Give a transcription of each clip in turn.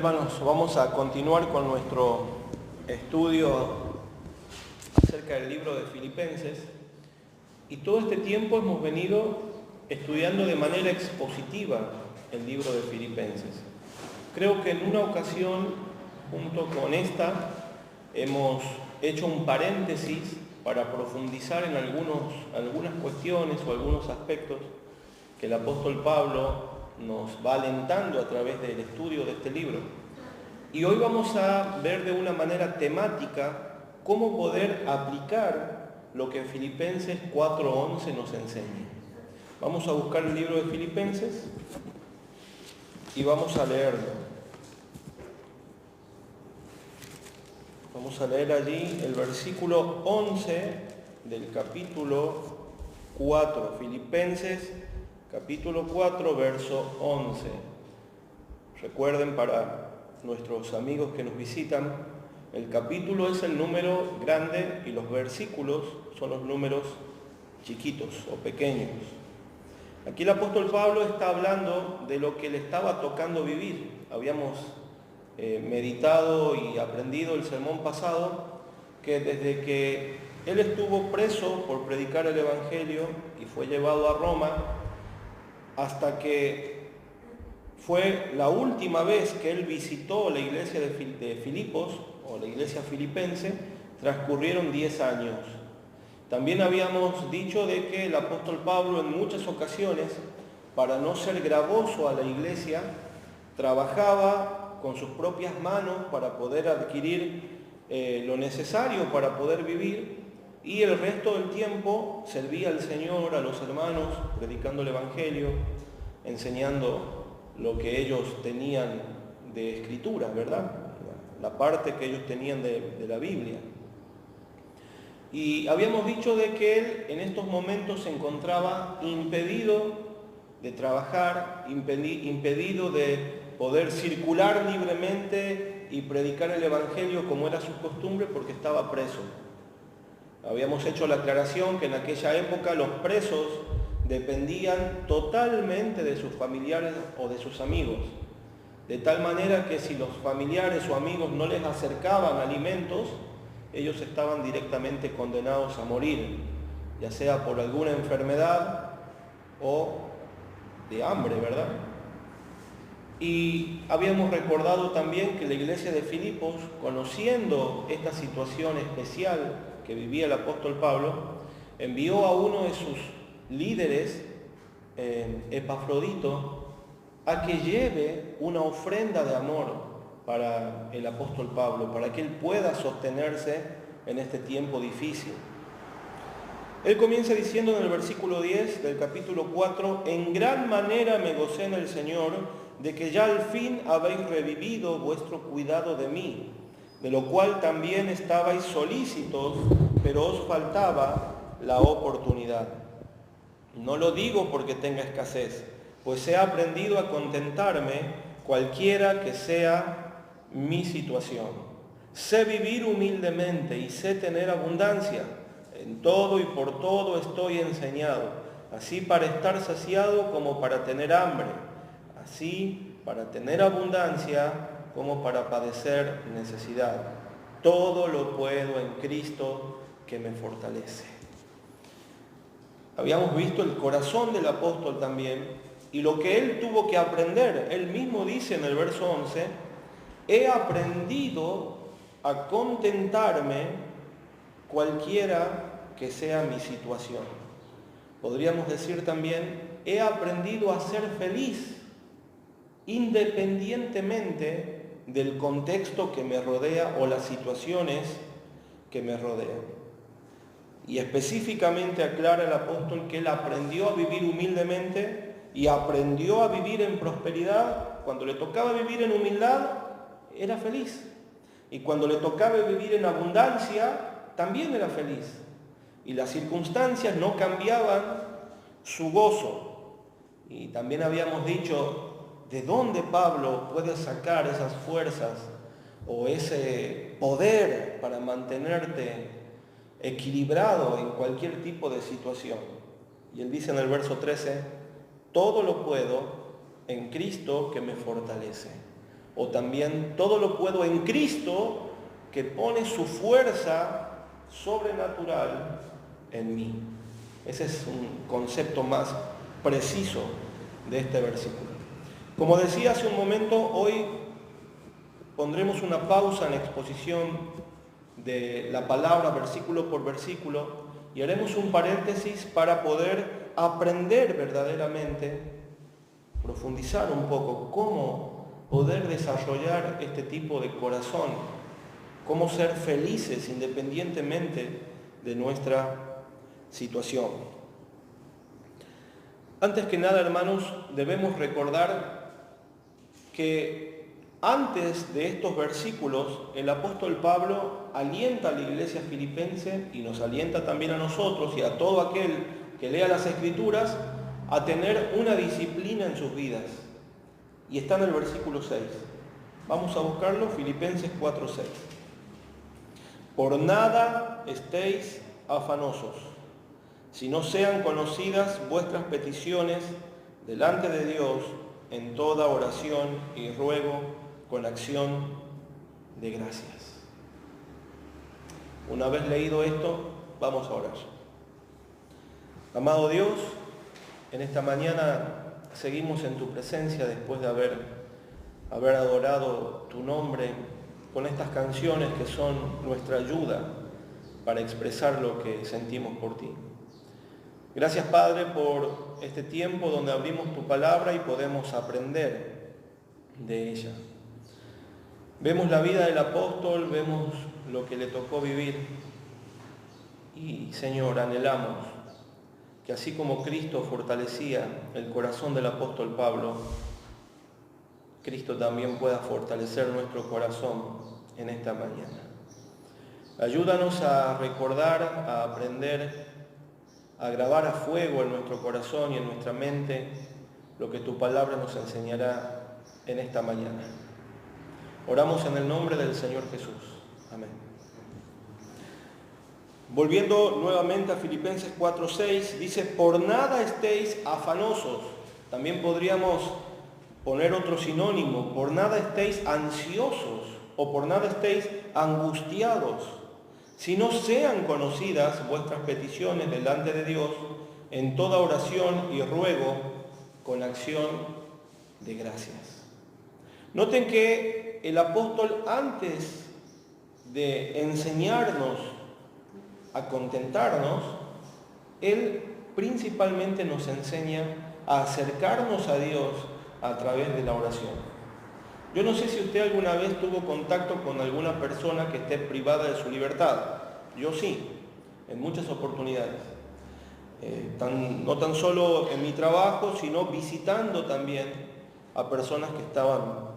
hermanos, vamos a continuar con nuestro estudio acerca del libro de Filipenses, y todo este tiempo hemos venido estudiando de manera expositiva el libro de Filipenses. Creo que en una ocasión, junto con esta, hemos hecho un paréntesis para profundizar en algunas cuestiones o algunos aspectos que el apóstol Pablo nos va alentando a través del estudio de este libro. Y hoy vamos a ver de una manera temática cómo poder aplicar lo que Filipenses 4:11 nos enseña. Vamos a buscar el libro de Filipenses y vamos a leerlo. Vamos a leer allí el versículo 11 del capítulo 4, Filipenses capítulo 4, verso 11. Recuerden, para nuestros amigos que nos visitan, el capítulo es el número grande y los versículos son los números chiquitos o pequeños. Aquí el apóstol Pablo está hablando de lo que le estaba tocando vivir. Habíamos meditado y aprendido el sermón pasado que desde que él estuvo preso por predicar el Evangelio y fue llevado a Roma, hasta que fue la última vez que él visitó la iglesia de Filipos, o la iglesia filipense, transcurrieron 10 años. También habíamos dicho de que el apóstol Pablo en muchas ocasiones, para no ser gravoso a la iglesia, trabajaba con sus propias manos para poder adquirir lo necesario para poder vivir, y el resto del tiempo servía al Señor, a los hermanos, predicando el Evangelio, enseñando lo que ellos tenían de escritura, ¿verdad? La parte que ellos tenían de la Biblia. Y habíamos dicho de que él en estos momentos se encontraba impedido de trabajar, impedido de poder circular libremente y predicar el Evangelio como era su costumbre, porque estaba preso. Habíamos hecho la aclaración que en aquella época los presos dependían totalmente de sus familiares o de sus amigos, de tal manera que si los familiares o amigos no les acercaban alimentos, ellos estaban directamente condenados a morir, ya sea por alguna enfermedad o de hambre, ¿verdad? Y habíamos recordado también que la iglesia de Filipos, conociendo esta situación especial que vivía el apóstol Pablo, envió a uno de sus líderes, Epafrodito, a que lleve una ofrenda de amor para el apóstol Pablo, para que él pueda sostenerse en este tiempo difícil. Él comienza diciendo en el versículo 10 del capítulo 4: en gran manera me gocé en el Señor de que ya al fin habéis revivido vuestro cuidado de mí, de lo cual también estabais solícitos, pero os faltaba la oportunidad. No lo digo porque tenga escasez, pues he aprendido a contentarme cualquiera que sea mi situación. Sé vivir humildemente y sé tener abundancia. En todo y por todo estoy enseñado, así para estar saciado como para tener hambre, así para tener abundancia como para padecer necesidad. Todo lo puedo en Cristo que me fortalece. Habíamos visto el corazón del apóstol también y lo que él tuvo que aprender. Él mismo dice en el verso 11: he aprendido a contentarme cualquiera que sea mi situación. Podríamos decir también: he aprendido a ser feliz independientemente del contexto que me rodea o las situaciones que me rodean. Y específicamente aclara el apóstol que él aprendió a vivir humildemente y aprendió a vivir en prosperidad. Cuando le tocaba vivir en humildad, era feliz. Y cuando le tocaba vivir en abundancia, también era feliz. Y las circunstancias no cambiaban su gozo. Y también habíamos dicho: ¿de dónde Pablo puede sacar esas fuerzas o ese poder para mantenerte equilibrado en cualquier tipo de situación? Y él dice en el verso 13: todo lo puedo en Cristo que me fortalece. o también todo lo puedo en Cristo que pone su fuerza sobrenatural en mí. Ese es un concepto más preciso de este versículo. Como decía hace un momento, hoy pondremos una pausa en la exposición de la palabra versículo por versículo y haremos un paréntesis para poder aprender verdaderamente, profundizar un poco cómo poder desarrollar este tipo de corazón, cómo ser felices independientemente de nuestra situación. Antes que nada, hermanos, debemos recordar que antes de estos versículos, el apóstol Pablo alienta a la iglesia filipense y nos alienta también a nosotros y a todo aquel que lea las Escrituras a tener una disciplina en sus vidas. Y está en el versículo 6. Vamos a buscarlo, Filipenses 4:6. Por nada estéis afanosos, si no sean conocidas vuestras peticiones delante de Dios en toda oración y ruego con acción de gracias. Una vez leído esto, vamos a orar. Amado Dios, en esta mañana seguimos en tu presencia después de haber adorado tu nombre con estas canciones que son nuestra ayuda para expresar lo que sentimos por ti. Gracias, Padre, por este tiempo donde abrimos tu palabra y podemos aprender de ella. Vemos la vida del apóstol, vemos lo que le tocó vivir y, Señor, anhelamos que así como Cristo fortalecía el corazón del apóstol Pablo, Cristo también pueda fortalecer nuestro corazón en esta mañana. Ayúdanos a recordar, a aprender, a grabar a fuego en nuestro corazón y en nuestra mente lo que tu palabra nos enseñará en esta mañana. Oramos en el nombre del Señor Jesús. Amén. Volviendo nuevamente a Filipenses 4:6, dice, por nada estéis afanosos. También podríamos poner otro sinónimo, por nada estéis ansiosos o por nada estéis angustiados, si no sean conocidas vuestras peticiones delante de Dios en toda oración y ruego con acción de gracias. Noten que el apóstol, antes de enseñarnos a contentarnos, él principalmente nos enseña a acercarnos a Dios a través de la oración. Yo no sé si usted alguna vez tuvo contacto con alguna persona que esté privada de su libertad. Yo sí, en muchas oportunidades. No tan solo en mi trabajo, sino visitando también a personas que estaban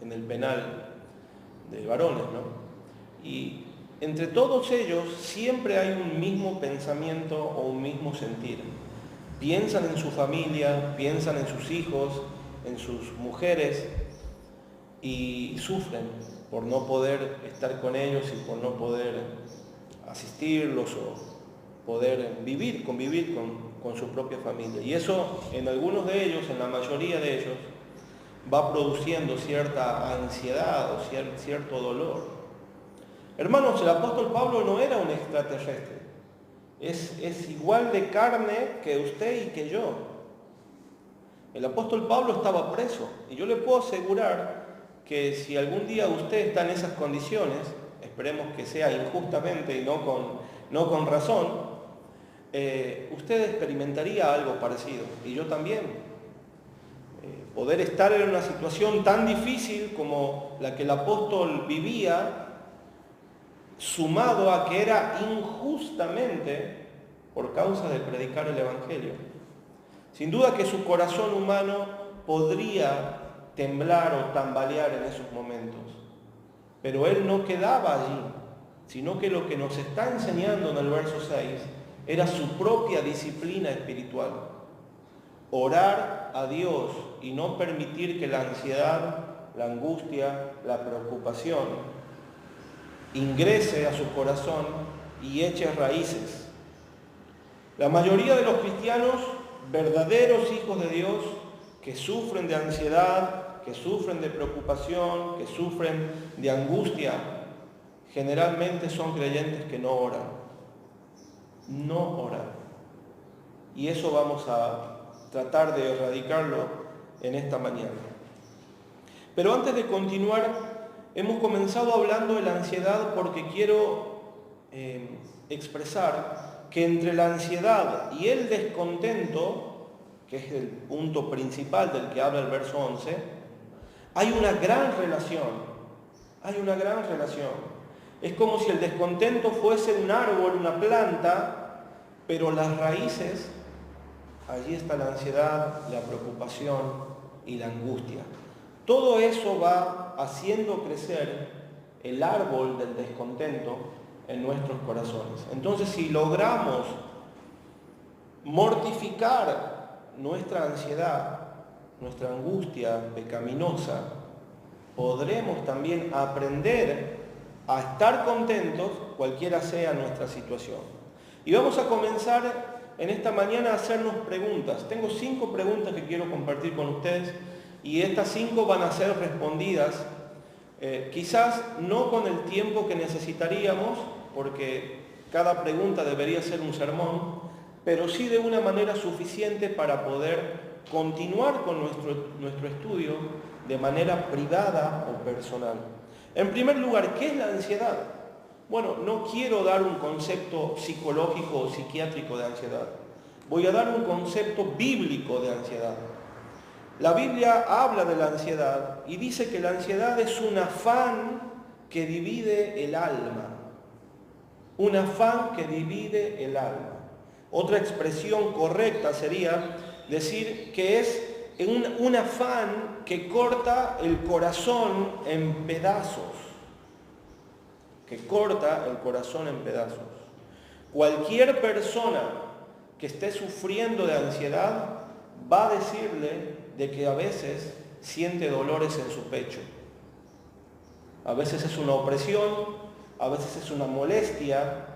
en el penal de varones, ¿no? Y entre todos ellos siempre hay un mismo pensamiento o un mismo sentir. Piensan en su familia, piensan en sus hijos, en sus mujeres, y sufren por no poder estar con ellos y por no poder asistirlos o poder convivir con su propia familia. Y eso en algunos de ellos, en la mayoría de ellos, va produciendo cierta ansiedad o cierto dolor. Hermanos, el apóstol Pablo no era un extraterrestre. Es igual de carne que usted y que yo. El apóstol Pablo estaba preso y yo le puedo asegurar que si algún día usted está en esas condiciones, esperemos que sea injustamente y no con razón, usted experimentaría algo parecido, y yo también. Poder estar en una situación tan difícil como la que el apóstol vivía, sumado a que era injustamente por causa de predicar el Evangelio. Sin duda que su corazón humano podría temblar o tambalear en esos momentos. Pero él no quedaba allí, sino que lo que nos está enseñando en el verso 6 era su propia disciplina espiritual. Orar a Dios y no permitir que la ansiedad, la angustia, la preocupación ingrese a su corazón y eche raíces. La mayoría de los cristianos, verdaderos hijos de Dios, que sufren de ansiedad, que sufren de preocupación, que sufren de angustia, generalmente son creyentes que no oran. No oran. Y eso vamos a tratar de erradicarlo en esta mañana. Pero antes de continuar, hemos comenzado hablando de la ansiedad porque quiero expresar que entre la ansiedad y el descontento, que es el punto principal del que habla el verso 11, hay una gran relación. Hay una gran relación. Es como si el descontento fuese un árbol, una planta, pero las raíces, allí está la ansiedad, la preocupación y la angustia. Todo eso va haciendo crecer el árbol del descontento en nuestros corazones. Entonces, si logramos mortificar nuestra ansiedad, nuestra angustia pecaminosa, podremos también aprender a estar contentos, cualquiera sea nuestra situación. Y vamos a comenzar en esta mañana a hacernos preguntas. Tengo 5 preguntas que quiero compartir con ustedes y estas 5 van a ser respondidas quizás no con el tiempo que necesitaríamos, porque cada pregunta debería ser un sermón, pero sí de una manera suficiente para poder continuar con nuestro estudio de manera privada o personal. En primer lugar, ¿qué es la ansiedad? Bueno, no quiero dar un concepto psicológico o psiquiátrico de ansiedad. Voy a dar un concepto bíblico de ansiedad. La Biblia habla de la ansiedad y dice que la ansiedad es un afán que divide el alma. Un afán que divide el alma. Otra expresión correcta sería decir que es un afán que corta el corazón en pedazos. Que corta el corazón en pedazos. Cualquier persona que esté sufriendo de ansiedad va a decirle de que a veces siente dolores en su pecho. A veces es una opresión, a veces es una molestia,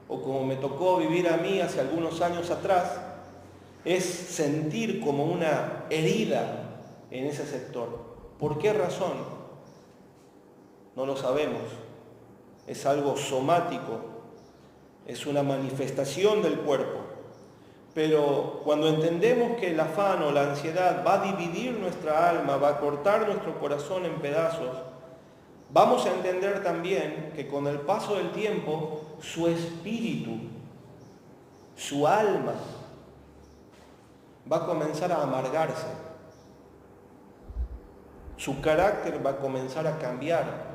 o como me tocó vivir a mí hace algunos años atrás, es sentir como una herida en ese sector. ¿Por qué razón? No lo sabemos. Es algo somático, es una manifestación del cuerpo. Pero cuando entendemos que el afán o la ansiedad va a dividir nuestra alma, va a cortar nuestro corazón en pedazos, vamos a entender también que con el paso del tiempo, su espíritu, su alma, va a comenzar a amargarse. Su carácter va a comenzar a cambiar.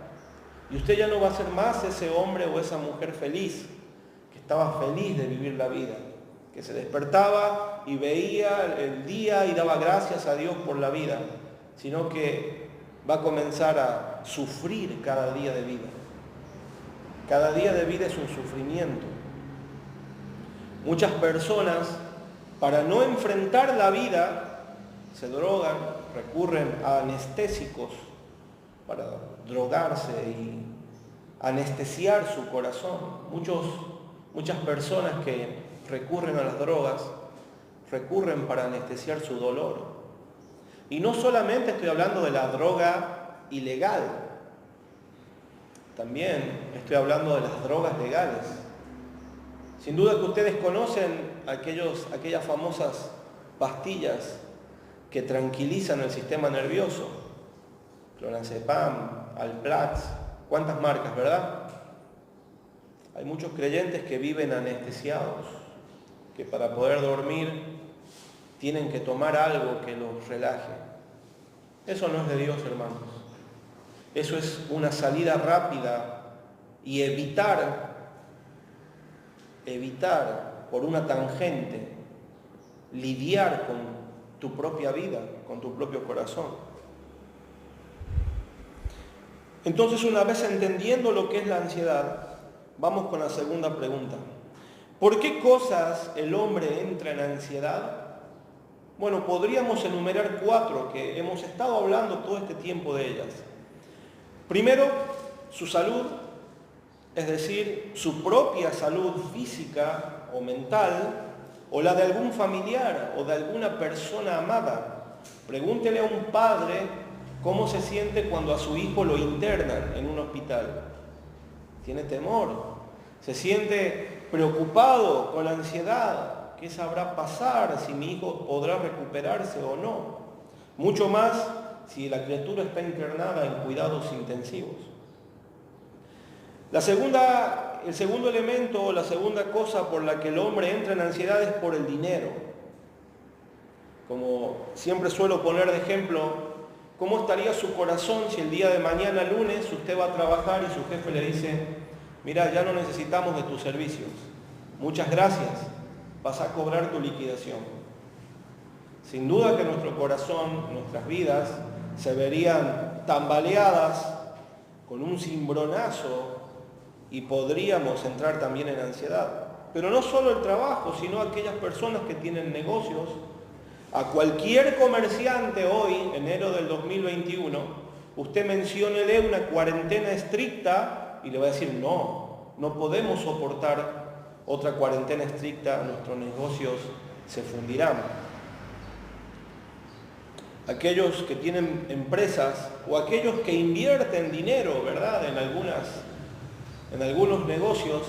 Y usted ya no va a ser más ese hombre o esa mujer feliz, que estaba feliz de vivir la vida, que se despertaba y veía el día y daba gracias a Dios por la vida, sino que va a comenzar a sufrir cada día de vida. Cada día de vida es un sufrimiento. Muchas personas, para no enfrentar la vida, se drogan, recurren a anestésicos para drogarse y anestesiar su corazón. Muchas personas que recurren a las drogas, recurren para anestesiar su dolor. Y no solamente estoy hablando de la droga ilegal, también estoy hablando de las drogas legales. Sin duda que ustedes conocen aquellas famosas pastillas que tranquilizan el sistema nervioso. Clonazepam, Alplax, cuántas marcas, ¿verdad? Hay muchos creyentes que viven anestesiados, que para poder dormir tienen que tomar algo que los relaje. Eso no es de Dios, hermanos. Eso es una salida rápida y evitar por una tangente, lidiar con tu propia vida, con tu propio corazón. Entonces, una vez entendiendo lo que es la ansiedad, vamos con la segunda pregunta. ¿Por qué cosas el hombre entra en ansiedad? Bueno, podríamos enumerar 4 que hemos estado hablando todo este tiempo de ellas. Primero, su salud, es decir, su propia salud física o mental, o la de algún familiar o de alguna persona amada. Pregúntele a un padre ¿Cómo se siente cuando a su hijo lo internan en un hospital? Tiene temor, se siente preocupado, con ansiedad. ¿Qué sabrá pasar? Si mi hijo podrá recuperarse o no. Mucho más si la criatura está internada en cuidados intensivos. El segundo elemento o la segunda cosa por la que el hombre entra en ansiedad es por el dinero. Como siempre suelo poner de ejemplo, ¿cómo estaría su corazón si el día de mañana, lunes, usted va a trabajar y su jefe le dice: mira, ya no necesitamos de tus servicios, muchas gracias, vas a cobrar tu liquidación? Sin duda que nuestro corazón, nuestras vidas, se verían tambaleadas con un cimbronazo y podríamos entrar también en ansiedad. Pero no solo el trabajo, sino aquellas personas que tienen negocios. A cualquier comerciante hoy, enero del 2021, usted menciónele una cuarentena estricta y le va a decir: no podemos soportar otra cuarentena estricta, nuestros negocios se fundirán. Aquellos que tienen empresas o aquellos que invierten dinero, ¿verdad?, en algunos negocios,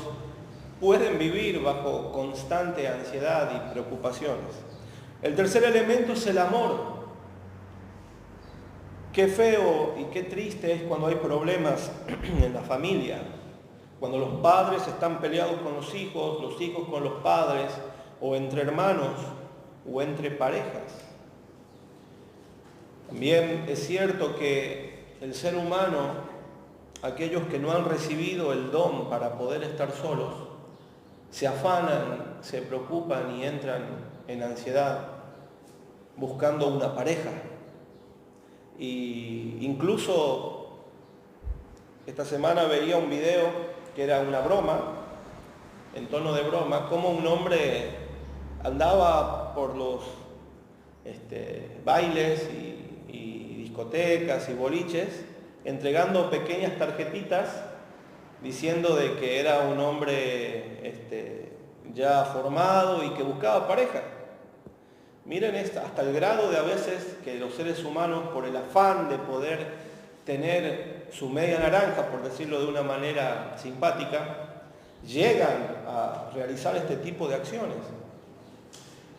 pueden vivir bajo constante ansiedad y preocupaciones. El tercer elemento es el amor. Qué feo y qué triste es cuando hay problemas en la familia, cuando los padres están peleados con los hijos con los padres, o entre hermanos, o entre parejas. También es cierto que el ser humano, aquellos que no han recibido el don para poder estar solos, se afanan, se preocupan y entran en ansiedad buscando una pareja. Y incluso esta semana veía un video que era una broma, en tono de broma, como un hombre andaba por los bailes y discotecas y boliches entregando pequeñas tarjetitas diciendo de que era un hombre ya formado y que buscaba pareja. Miren hasta el grado de a veces que los seres humanos, por el afán de poder tener su media naranja, por decirlo de una manera simpática, llegan a realizar este tipo de acciones.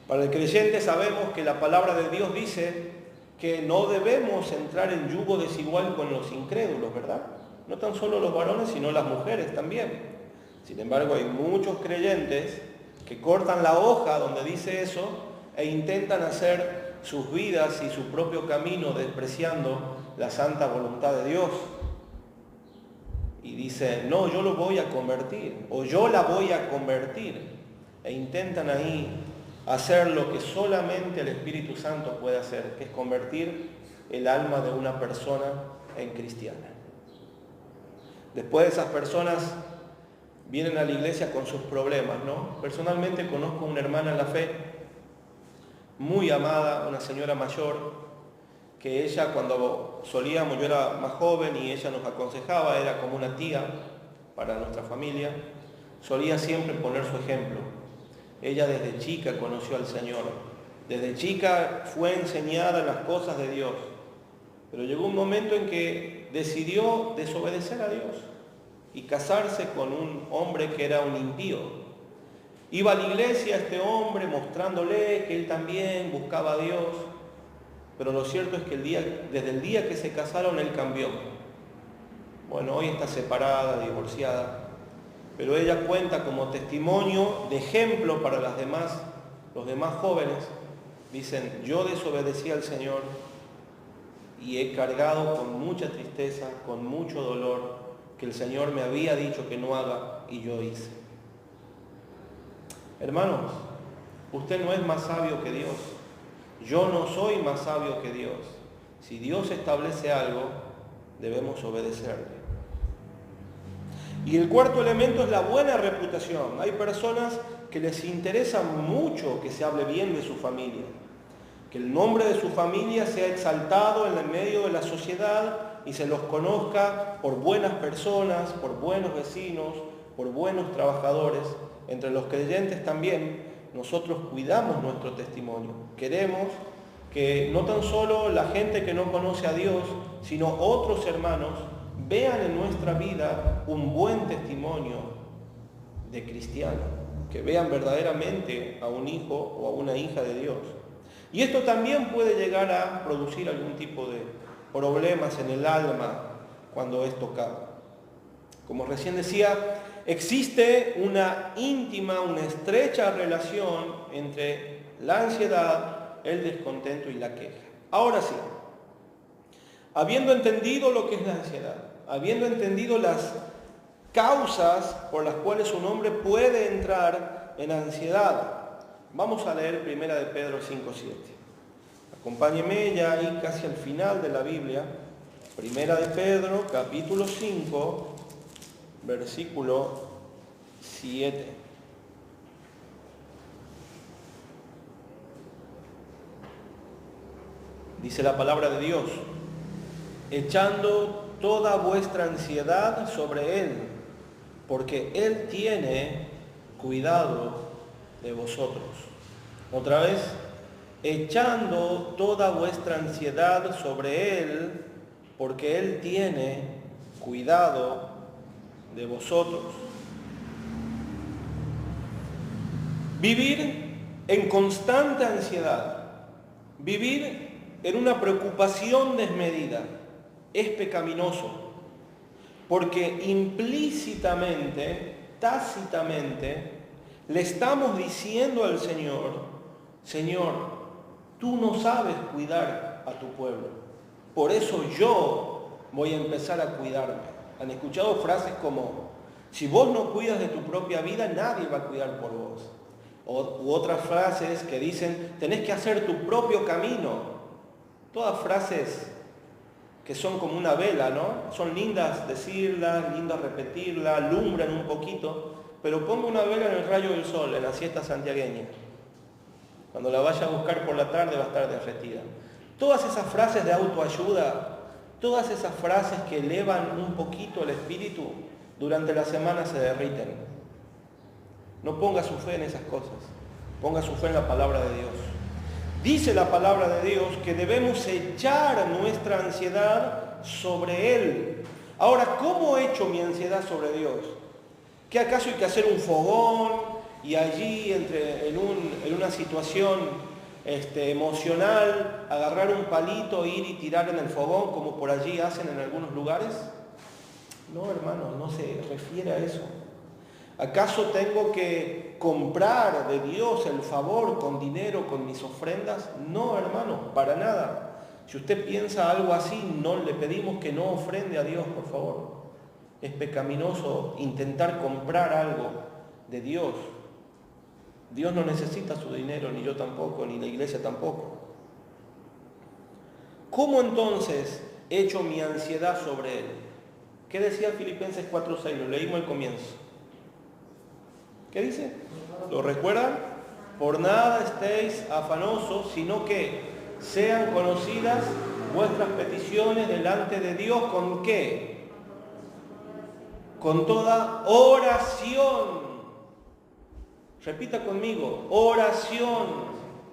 Para el creyente sabemos que la palabra de Dios dice que no debemos entrar en yugo desigual con los incrédulos, ¿verdad? No tan solo los varones, sino las mujeres también. Sin embargo, hay muchos creyentes que cortan la hoja donde dice eso e intentan hacer sus vidas y su propio camino despreciando la santa voluntad de Dios. Y dicen: no, yo lo voy a convertir, o yo la voy a convertir. E intentan ahí hacer lo que solamente el Espíritu Santo puede hacer, que es convertir el alma de una persona en cristiana. Después esas personas vienen a la iglesia con sus problemas, ¿no? Personalmente conozco una hermana en la fe, muy amada, una señora mayor, que ella cuando solíamos, yo era más joven y ella nos aconsejaba, era como una tía para nuestra familia, solía siempre poner su ejemplo. Ella desde chica conoció al Señor, desde chica fue enseñada las cosas de Dios, pero llegó un momento en que decidió desobedecer a Dios y casarse con un hombre que era un impío. Iba a la iglesia este hombre mostrándole que él también buscaba a Dios, pero lo cierto es que desde el día que se casaron él cambió. Bueno, hoy está separada, divorciada, pero ella cuenta como testimonio de ejemplo para los demás jóvenes. Dicen: yo desobedecí al Señor y he cargado con mucha tristeza, con mucho dolor, que el Señor me había dicho que no haga y yo hice. Hermanos, usted no es más sabio que Dios. Yo no soy más sabio que Dios. Si Dios establece algo, debemos obedecerle. Y el cuarto elemento es la buena reputación. Hay personas que les interesa mucho que se hable bien de su familia, que el nombre de su familia sea exaltado en el medio de la sociedad y se los conozca por buenas personas, por buenos vecinos, por buenos trabajadores. Entre los creyentes también nosotros cuidamos nuestro testimonio. Queremos que no tan solo la gente que no conoce a Dios, sino otros hermanos, vean en nuestra vida un buen testimonio de cristiano, que vean verdaderamente a un hijo o a una hija de Dios. Y esto también puede llegar a producir algún tipo de problemas en el alma cuando es tocado. Como recién decía, existe una íntima, una estrecha relación entre la ansiedad, el descontento y la queja. Ahora sí, habiendo entendido lo que es la ansiedad, habiendo entendido las causas por las cuales un hombre puede entrar en ansiedad, vamos a leer 1 de Pedro 5:7. Acompáñeme ya ahí casi al final de la Biblia. 1 de Pedro, capítulo 5, versículo 7. Dice la palabra de Dios: echando toda vuestra ansiedad sobre Él, porque Él tiene cuidado de vosotros. Otra vez, echando toda vuestra ansiedad sobre Él, porque Él tiene cuidado de vosotros. Vivir en constante ansiedad, vivir en una preocupación desmedida, es pecaminoso, porque implícitamente, tácitamente, le estamos diciendo al Señor: Señor, tú no sabes cuidar a tu pueblo, por eso yo voy a empezar a cuidarme. ¿Han escuchado frases como: si vos no cuidas de tu propia vida, nadie va a cuidar por vos? U otras frases que dicen: tenés que hacer tu propio camino. Todas frases que son como una vela, ¿no? Son lindas decirlas, lindas repetirlas, alumbran un poquito, pero pongo una vela en el rayo del sol, en la siesta santiagueña. Cuando la vaya a buscar por la tarde va a estar derretida. Todas esas frases de autoayuda, todas esas frases que elevan un poquito el espíritu, durante la semana se derriten. No ponga su fe en esas cosas, ponga su fe en la palabra de Dios. Dice la palabra de Dios que debemos echar nuestra ansiedad sobre Él. Ahora, ¿cómo echo mi ansiedad sobre Dios? ¿Qué acaso hay que hacer un fogón y allí, en una situación emocional, agarrar un palito, ir y tirar en el fogón, como por allí hacen en algunos lugares? No, hermano, no se refiere a eso. ¿Acaso tengo que comprar de Dios el favor con dinero, con mis ofrendas? No, hermano, para nada. Si usted piensa algo así, no le pedimos que no ofrende a Dios, por favor. Es pecaminoso intentar comprar algo de Dios. Dios no necesita su dinero, ni yo tampoco, ni la iglesia tampoco. ¿Cómo entonces echo mi ansiedad sobre Él? ¿Qué decía Filipenses 4:6? Lo leímos al comienzo. ¿Qué dice? ¿Lo recuerdan? Por nada estéis afanosos, sino que sean conocidas vuestras peticiones delante de Dios. ¿Con qué? Con toda oración. Repita conmigo, oración.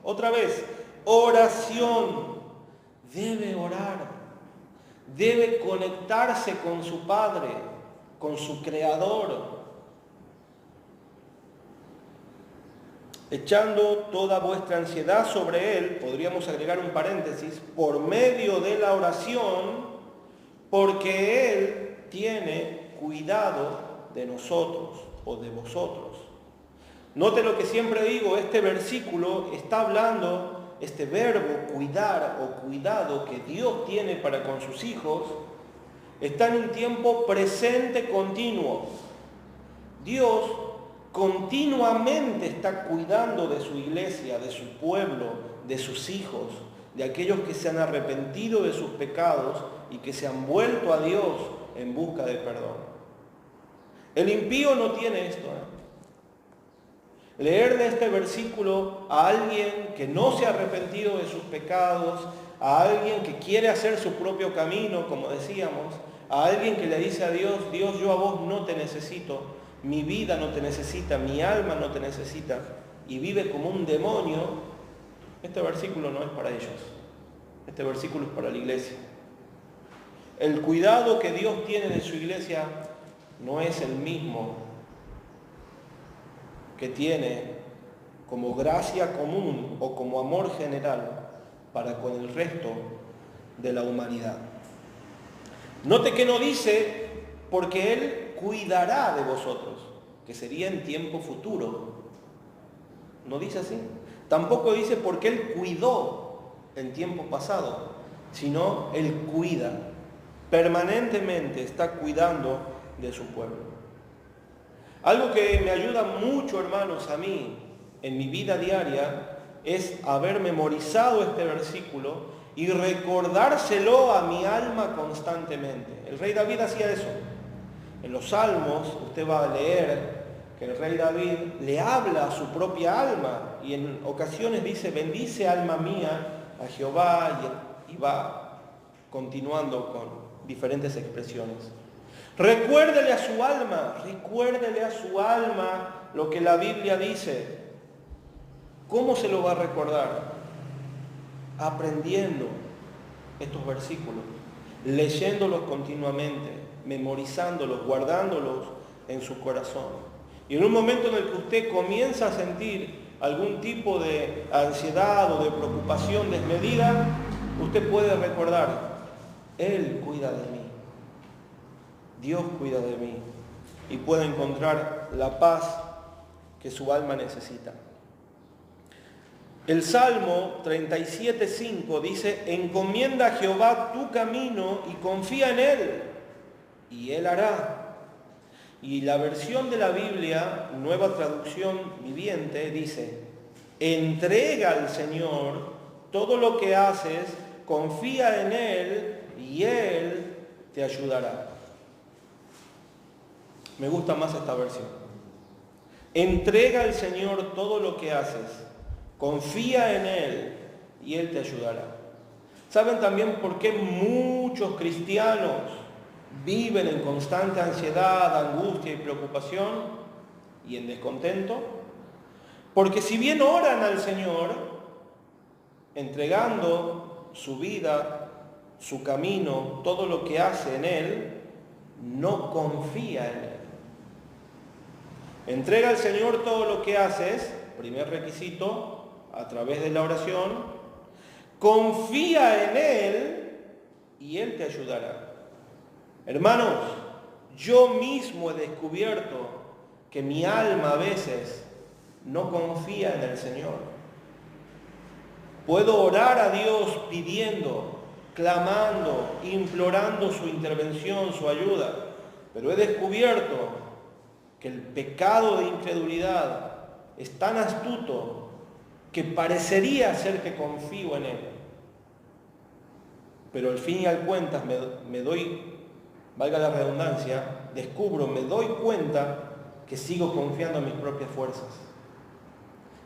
Otra vez, oración. Debe orar. Debe conectarse con su Padre, con su Creador. Echando toda vuestra ansiedad sobre Él, podríamos agregar un paréntesis, por medio de la oración, porque Él tiene cuidado de nosotros o de vosotros. Note lo que siempre digo, este versículo está hablando, este verbo cuidar o cuidado que Dios tiene para con sus hijos, está en un tiempo presente continuo. Dios continuamente está cuidando de su iglesia, de su pueblo, de sus hijos, de aquellos que se han arrepentido de sus pecados y que se han vuelto a Dios en busca de perdón. El impío no tiene esto. Leerle este versículo a alguien que no se ha arrepentido de sus pecados, a alguien que quiere hacer su propio camino, como decíamos, a alguien que le dice a Dios: Dios, yo a vos no te necesito, mi vida no te necesita, mi alma no te necesita, y vive como un demonio, Este versículo no es para ellos. Este versículo es para la iglesia. El cuidado que Dios tiene de su iglesia no es el mismo que tiene como gracia común o como amor general para con el resto de la humanidad. Note que no dice porque Él cuidará de vosotros, que sería en tiempo futuro. No dice así. Tampoco dice porque Él cuidó en tiempo pasado, sino Él cuida. Permanentemente está cuidando de su pueblo. Algo que me ayuda mucho, hermanos, a mí, en mi vida diaria, es haber memorizado este versículo y recordárselo a mi alma constantemente. El rey David hacía eso. En los Salmos usted va a leer que el rey David le habla a su propia alma y en ocasiones dice, bendice alma mía a Jehová, y va continuando con diferentes expresiones. Recuérdele a su alma lo que la Biblia dice. ¿Cómo se lo va a recordar? Aprendiendo estos versículos, leyéndolos continuamente, memorizándolos, guardándolos en su corazón. Y en un momento en el que usted comienza a sentir algún tipo de ansiedad o de preocupación desmedida, usted puede recordar, Él cuida de mí, Dios cuida de mí, y puede encontrar la paz que su alma necesita. El Salmo 37:5 dice, encomienda a Jehová tu camino y confía en Él, y Él hará. Y la versión de la Biblia, Nueva Traducción Viviente, dice, entrega al Señor todo lo que haces, confía en Él y Él te ayudará. Me gusta más esta versión. Entrega al Señor todo lo que haces, confía en Él y Él te ayudará. ¿Saben también por qué muchos cristianos viven en constante ansiedad, angustia y preocupación y en descontento? Porque si bien oran al Señor, entregando su vida, su camino, todo lo que hace en Él, no confía en Él. Entrega al Señor todo lo que haces, primer requisito, a través de la oración, confía en Él y Él te ayudará. Hermanos, yo mismo he descubierto que mi alma a veces no confía en el Señor. Puedo orar a Dios pidiendo, clamando, implorando su intervención, su ayuda, pero he descubierto que el pecado de incredulidad es tan astuto que parecería ser que confío en Él. Pero al fin y al cuentas me doy, valga la redundancia, me doy cuenta que sigo confiando en mis propias fuerzas,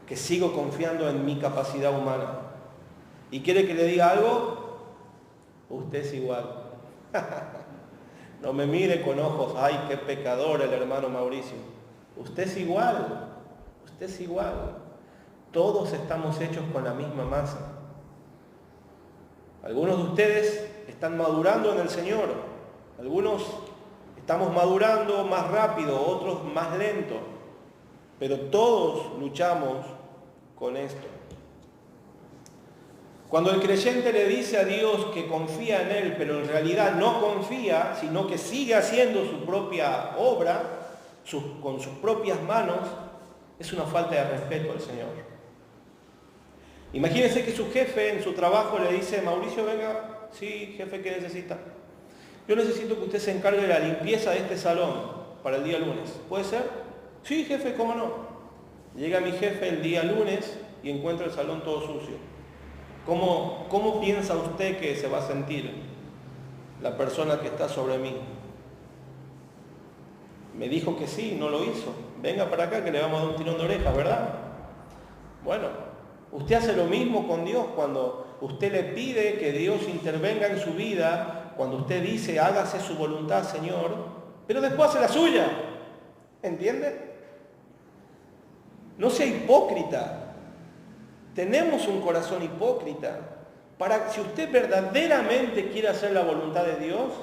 que sigo confiando en mi capacidad humana. ¿Y quiere que le diga algo? Usted es igual. No me mire con ojos, ay, qué pecador el hermano Mauricio. Usted es igual, usted es igual. Todos estamos hechos con la misma masa. Algunos de ustedes están madurando en el Señor. Algunos estamos madurando más rápido, otros más lento. Pero todos luchamos con esto. Cuando el creyente le dice a Dios que confía en Él, pero en realidad no confía, sino que sigue haciendo su propia obra, con sus propias manos, es una falta de respeto al Señor. Imagínense que su jefe en su trabajo le dice, Mauricio, venga, sí, jefe, ¿qué necesita? Yo necesito que usted se encargue de la limpieza de este salón para el día lunes. ¿Puede ser? Sí, jefe, ¿cómo no? Llega mi jefe el día lunes y encuentra el salón todo sucio. ¿Cómo piensa usted que se va a sentir la persona que está sobre mí? Me dijo que sí, no lo hizo. Venga para acá que le vamos a dar un tirón de orejas, ¿verdad? Bueno, usted hace lo mismo con Dios cuando usted le pide que Dios intervenga en su vida, cuando usted dice, hágase su voluntad, Señor, pero después hace la suya. ¿Entiende? No sea hipócrita. Tenemos un corazón hipócrita. Si usted verdaderamente quiere hacer la voluntad de Dios,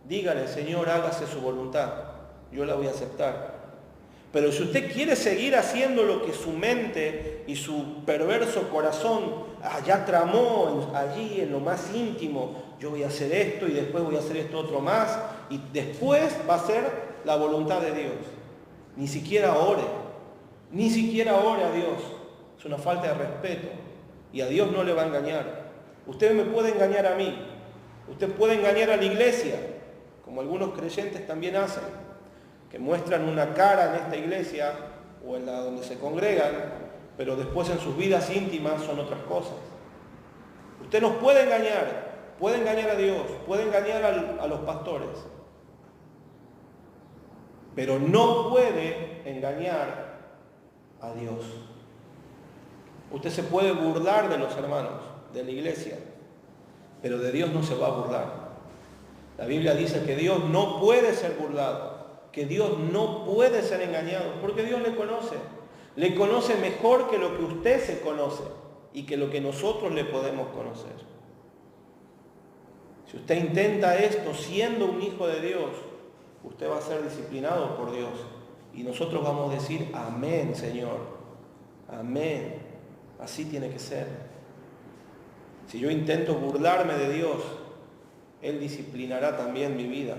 dígale, Señor, hágase su voluntad. Yo la voy a aceptar. Pero si usted quiere seguir haciendo lo que su mente y su perverso corazón ya tramó allí en lo más íntimo, yo voy a hacer esto y después voy a hacer esto otro más, y después va a ser la voluntad de Dios. Ni siquiera ore a Dios. Es una falta de respeto. Y a Dios no le va a engañar. Usted me puede engañar a mí. Usted puede engañar a la iglesia, como algunos creyentes también hacen, que muestran una cara en esta iglesia o en la donde se congregan, pero después en sus vidas íntimas son otras cosas. Usted nos puede engañar a Dios, puede engañar a los pastores, pero no puede engañar a Dios. Usted se puede burlar de los hermanos, de la iglesia, pero de Dios no se va a burlar. La Biblia dice que Dios no puede ser burlado, que Dios no puede ser engañado, porque Dios le conoce mejor que lo que usted se conoce y que lo que nosotros le podemos conocer. Si usted intenta esto siendo un hijo de Dios, usted va a ser disciplinado por Dios y nosotros vamos a decir, amén, Señor, amén, así tiene que ser. Si yo intento burlarme de Dios, Él disciplinará también mi vida.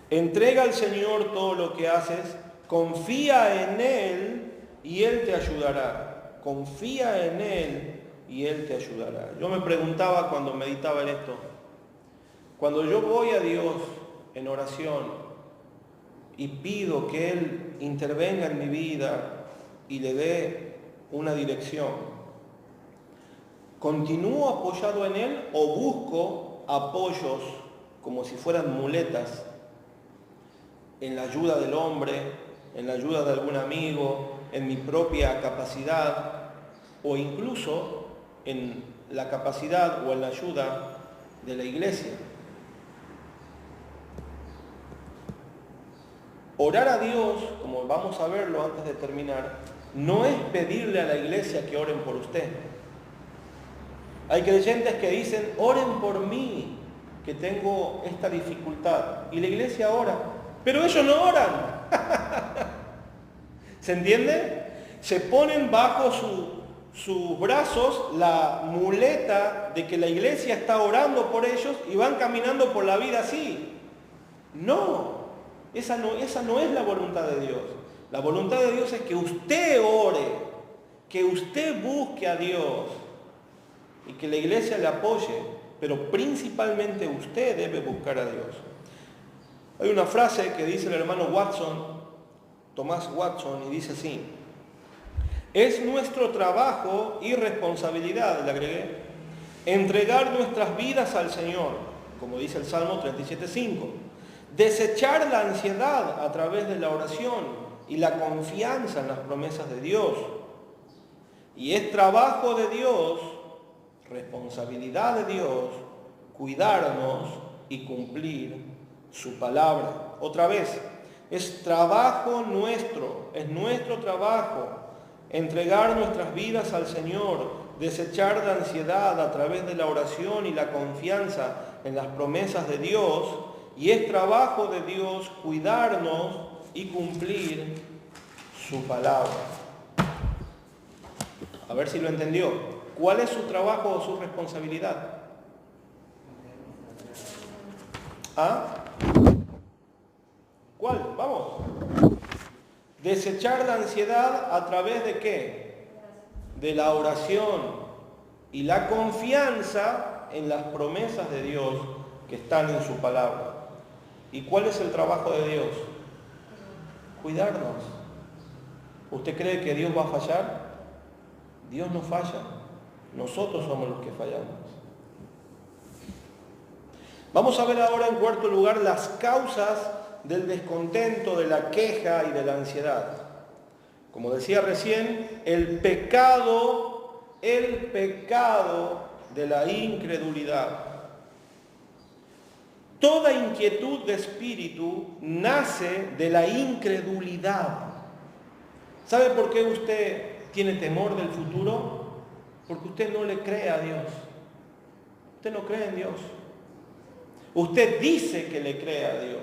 Entrega al Señor todo lo que haces, confía en Él y Él te ayudará. Confía en Él y Él te ayudará. Yo me preguntaba cuando meditaba en esto, cuando yo voy a Dios en oración y pido que Él intervenga en mi vida y le dé una dirección, ¿continúo apoyado en Él o busco apoyos como si fueran muletas en la ayuda del hombre, en la ayuda de algún amigo, en mi propia capacidad o incluso en la capacidad o en la ayuda de la iglesia? Orar a Dios, como vamos a verlo antes de terminar, no es pedirle a la iglesia que oren por usted. Hay creyentes que dicen, oren por mí, que tengo esta dificultad. Y la iglesia ora, pero ellos no oran. ¿Se entiende? Se ponen bajo sus brazos la muleta de que la iglesia está orando por ellos y van caminando por la vida así. No, esa no es la voluntad de Dios. La voluntad de Dios es que usted ore, que usted busque a Dios y que la iglesia le apoye, pero principalmente usted debe buscar a Dios. Hay una frase que dice el hermano Watson, Thomas Watson, y dice así: es nuestro trabajo y responsabilidad, le agregué, entregar nuestras vidas al Señor, como dice el Salmo 37:5, desechar la ansiedad a través de la oración y la confianza en las promesas de Dios. Y es trabajo de Dios, responsabilidad de Dios, cuidarnos y cumplir su palabra. Otra vez, es trabajo nuestro, es nuestro trabajo entregar nuestras vidas al Señor, desechar la ansiedad a través de la oración y la confianza en las promesas de Dios, y es trabajo de Dios cuidarnos y cumplir su palabra. A ver si lo entendió. ¿Cuál es su trabajo o su responsabilidad? ¿Ah? ¿Cuál? Vamos. Desechar la ansiedad a través de qué? De la oración y la confianza en las promesas de Dios que están en su palabra. ¿Y cuál es el trabajo de Dios? Cuidarnos. ¿Usted cree que Dios va a fallar? Dios no falla. Nosotros somos los que fallamos. Vamos a ver ahora en cuarto lugar las causas del descontento, de la queja y de la ansiedad. Como decía recién, el pecado de la incredulidad. Toda inquietud de espíritu nace de la incredulidad. ¿Sabe por qué usted ¿Tiene temor del futuro? Porque usted no le cree a Dios. Usted no cree en Dios. Usted dice que le cree a Dios,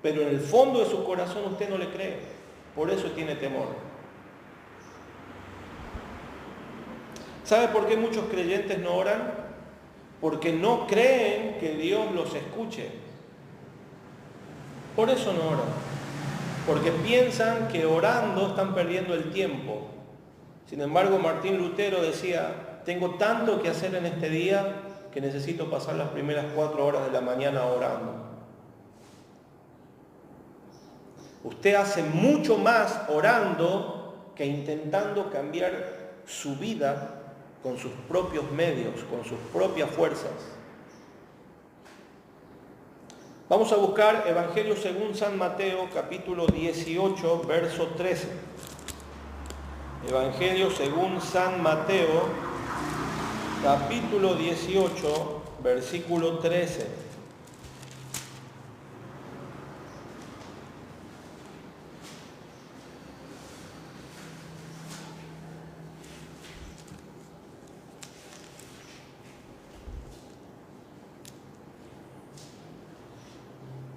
pero en el fondo de su corazón usted no le cree. Por eso tiene temor. ¿Sabe por qué muchos creyentes no oran? Porque no creen que Dios los escuche. Por eso no oran. Porque piensan que orando están perdiendo el tiempo. Sin embargo, Martín Lutero decía, tengo tanto que hacer en este día que necesito pasar las primeras 4 horas de la mañana orando. Usted hace mucho más orando que intentando cambiar su vida con sus propios medios, con sus propias fuerzas. Vamos a buscar Evangelio según San Mateo, capítulo 18, verso 13. Evangelio según San Mateo, capítulo 18, versículo 13.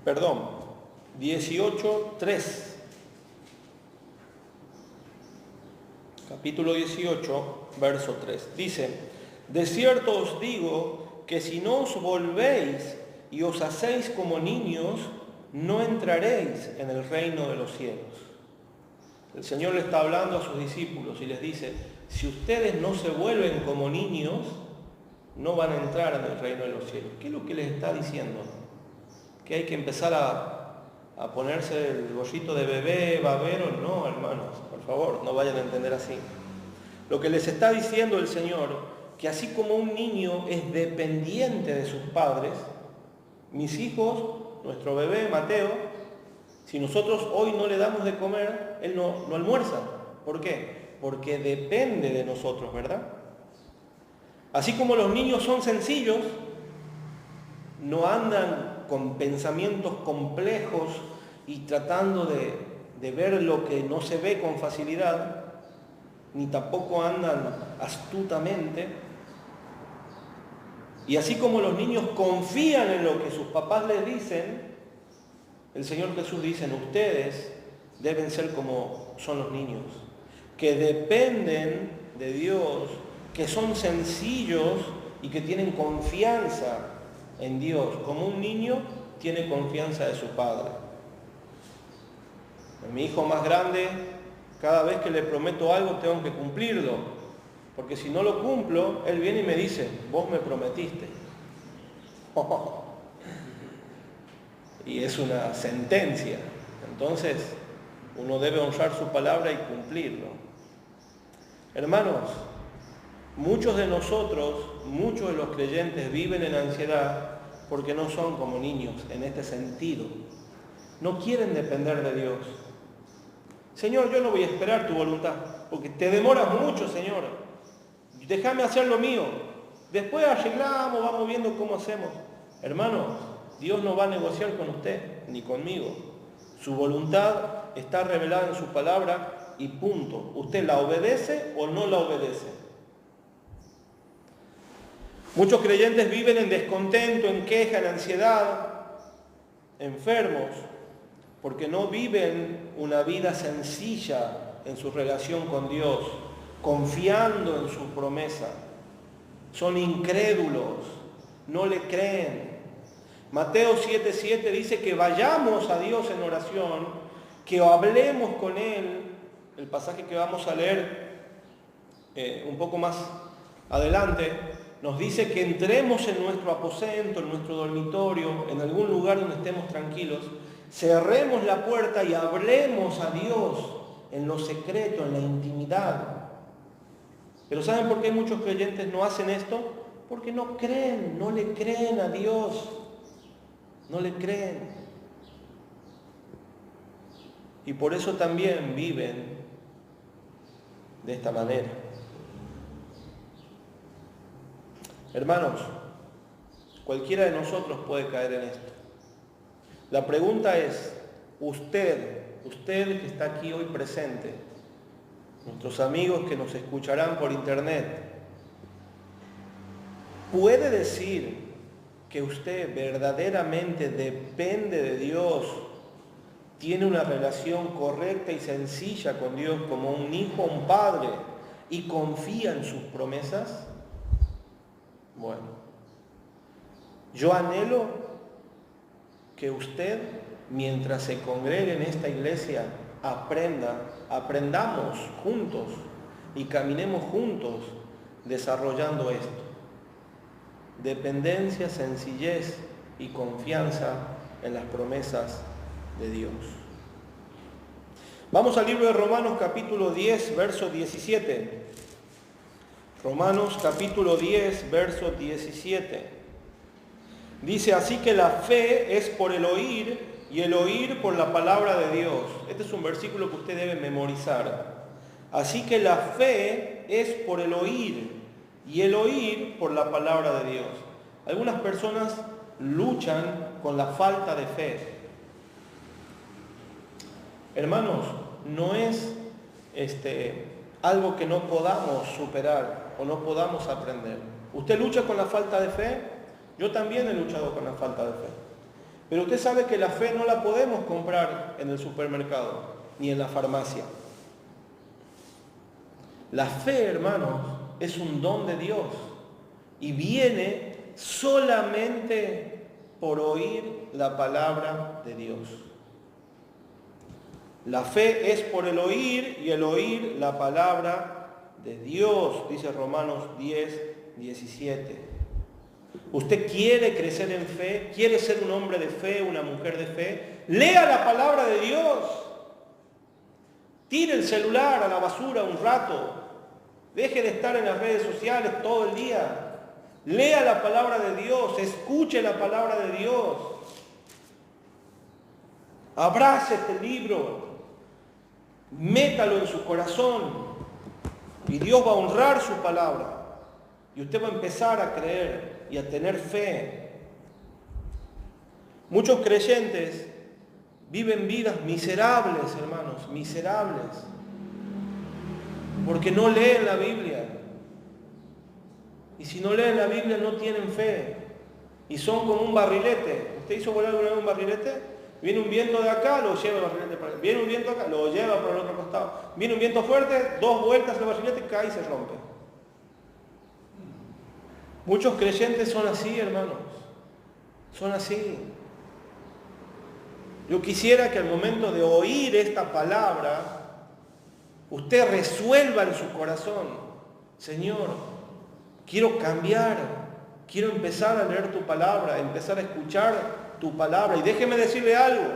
Perdón, 18:3. Capítulo 18, verso 3. Dice, de cierto os digo que si no os volvéis y os hacéis como niños, no entraréis en el reino de los cielos. El Señor le está hablando a sus discípulos y les dice, si ustedes no se vuelven como niños, no van a entrar en el reino de los cielos. ¿Qué es lo que les está diciendo? Que hay que empezar a ponerse el gorrito de bebé, babero. No, hermanos, por favor, no vayan a entender así. Lo que les está diciendo el Señor, que así como un niño es dependiente de sus padres, mis hijos, nuestro bebé Mateo, si nosotros hoy no le damos de comer, él no almuerza. ¿Por qué? Porque depende de nosotros, ¿verdad? Así como los niños son sencillos, no andan con pensamientos complejos y tratando de ver lo que no se ve con facilidad, ni tampoco andan astutamente. Y así como los niños confían en lo que sus papás les dicen, el Señor Jesús dice, ustedes deben ser como son los niños, que dependen de Dios, que son sencillos y que tienen confianza en Dios, como un niño tiene confianza de su padre. Mi hijo más grande, cada vez que le prometo algo tengo que cumplirlo, porque si no lo cumplo, él viene y me dice, vos me prometiste. Y es una sentencia. Entonces, uno debe honrar su palabra y cumplirlo. Hermanos, muchos de nosotros, muchos de los creyentes viven en ansiedad porque no son como niños en este sentido. No quieren depender de Dios. Señor, yo no voy a esperar tu voluntad, porque te demoras mucho, Señor. Déjame hacer lo mío. Después arreglamos, vamos viendo cómo hacemos. Hermanos, Dios no va a negociar con usted, ni conmigo. Su voluntad está revelada en su palabra y punto. ¿Usted la obedece o no la obedece? Muchos creyentes viven en descontento, en queja, en ansiedad, enfermos, porque no viven una vida sencilla en su relación con Dios, confiando en su promesa. Son incrédulos, no le creen. Mateo 7:7 dice que vayamos a Dios en oración, que hablemos con Él. El pasaje que vamos a leer un poco más adelante nos dice que entremos en nuestro aposento, en nuestro dormitorio, en algún lugar donde estemos tranquilos, cerremos la puerta y hablemos a Dios en lo secreto, en la intimidad. Pero ¿saben por qué muchos creyentes no hacen esto? Porque no creen, no le creen a Dios, no le creen. Y por eso también viven de esta manera. Hermanos, cualquiera de nosotros puede caer en esto. La pregunta es, usted que está aquí hoy presente, nuestros amigos que nos escucharán por internet, ¿puede decir que usted verdaderamente depende de Dios, tiene una relación correcta y sencilla con Dios como un hijo, un padre, y confía en sus promesas? Bueno, yo anhelo que usted, mientras se congregue en esta iglesia, aprendamos juntos y caminemos juntos desarrollando esto. Dependencia, sencillez y confianza en las promesas de Dios. Vamos al libro de Romanos capítulo 10, verso 17. Romanos capítulo 10, verso 17. Dice: así que la fe es por el oír y el oír por la palabra de Dios. Este es un versículo que usted debe memorizar. Así que la fe es por el oír y el oír por la palabra de Dios. Algunas personas luchan con la falta de fe. Hermanos, no es algo que no podamos superar o no podamos aprender. ¿Usted lucha con la falta de fe? Yo también he luchado con la falta de fe. Pero usted sabe que la fe no la podemos comprar en el supermercado ni en la farmacia. La fe, hermanos, es un don de Dios y viene solamente por oír la palabra de Dios. La fe es por el oír y el oír la palabra de Dios, dice Romanos 10, 17. ¿Usted quiere crecer en fe? ¿Quiere ser un hombre de fe, una mujer de fe? Lea la palabra de Dios. Tire el celular a la basura un rato. Deje de estar en las redes sociales todo el día. Lea la palabra de Dios. Escuche la palabra de Dios. Abrace este libro. Métalo en su corazón. Y Dios va a honrar su palabra. Y usted va a empezar a creer y a tener fe. Muchos creyentes viven vidas miserables, hermanos, miserables, porque no leen la Biblia. Y si no leen la Biblia no tienen fe. Y son como un barrilete. ¿Usted hizo volar alguna vez un barrilete? Viene un viento de acá, lo lleva el barrilete para allá. Viene un viento acá, lo lleva por el otro costado. Viene un viento fuerte, 2 vueltas el barrilete, cae y se rompe. Muchos creyentes son así, hermanos. Son así. Yo quisiera que al momento de oír esta palabra, usted resuelva en su corazón: Señor, quiero cambiar, quiero empezar a leer tu palabra, empezar a escuchar tu palabra. Y déjeme decirle algo: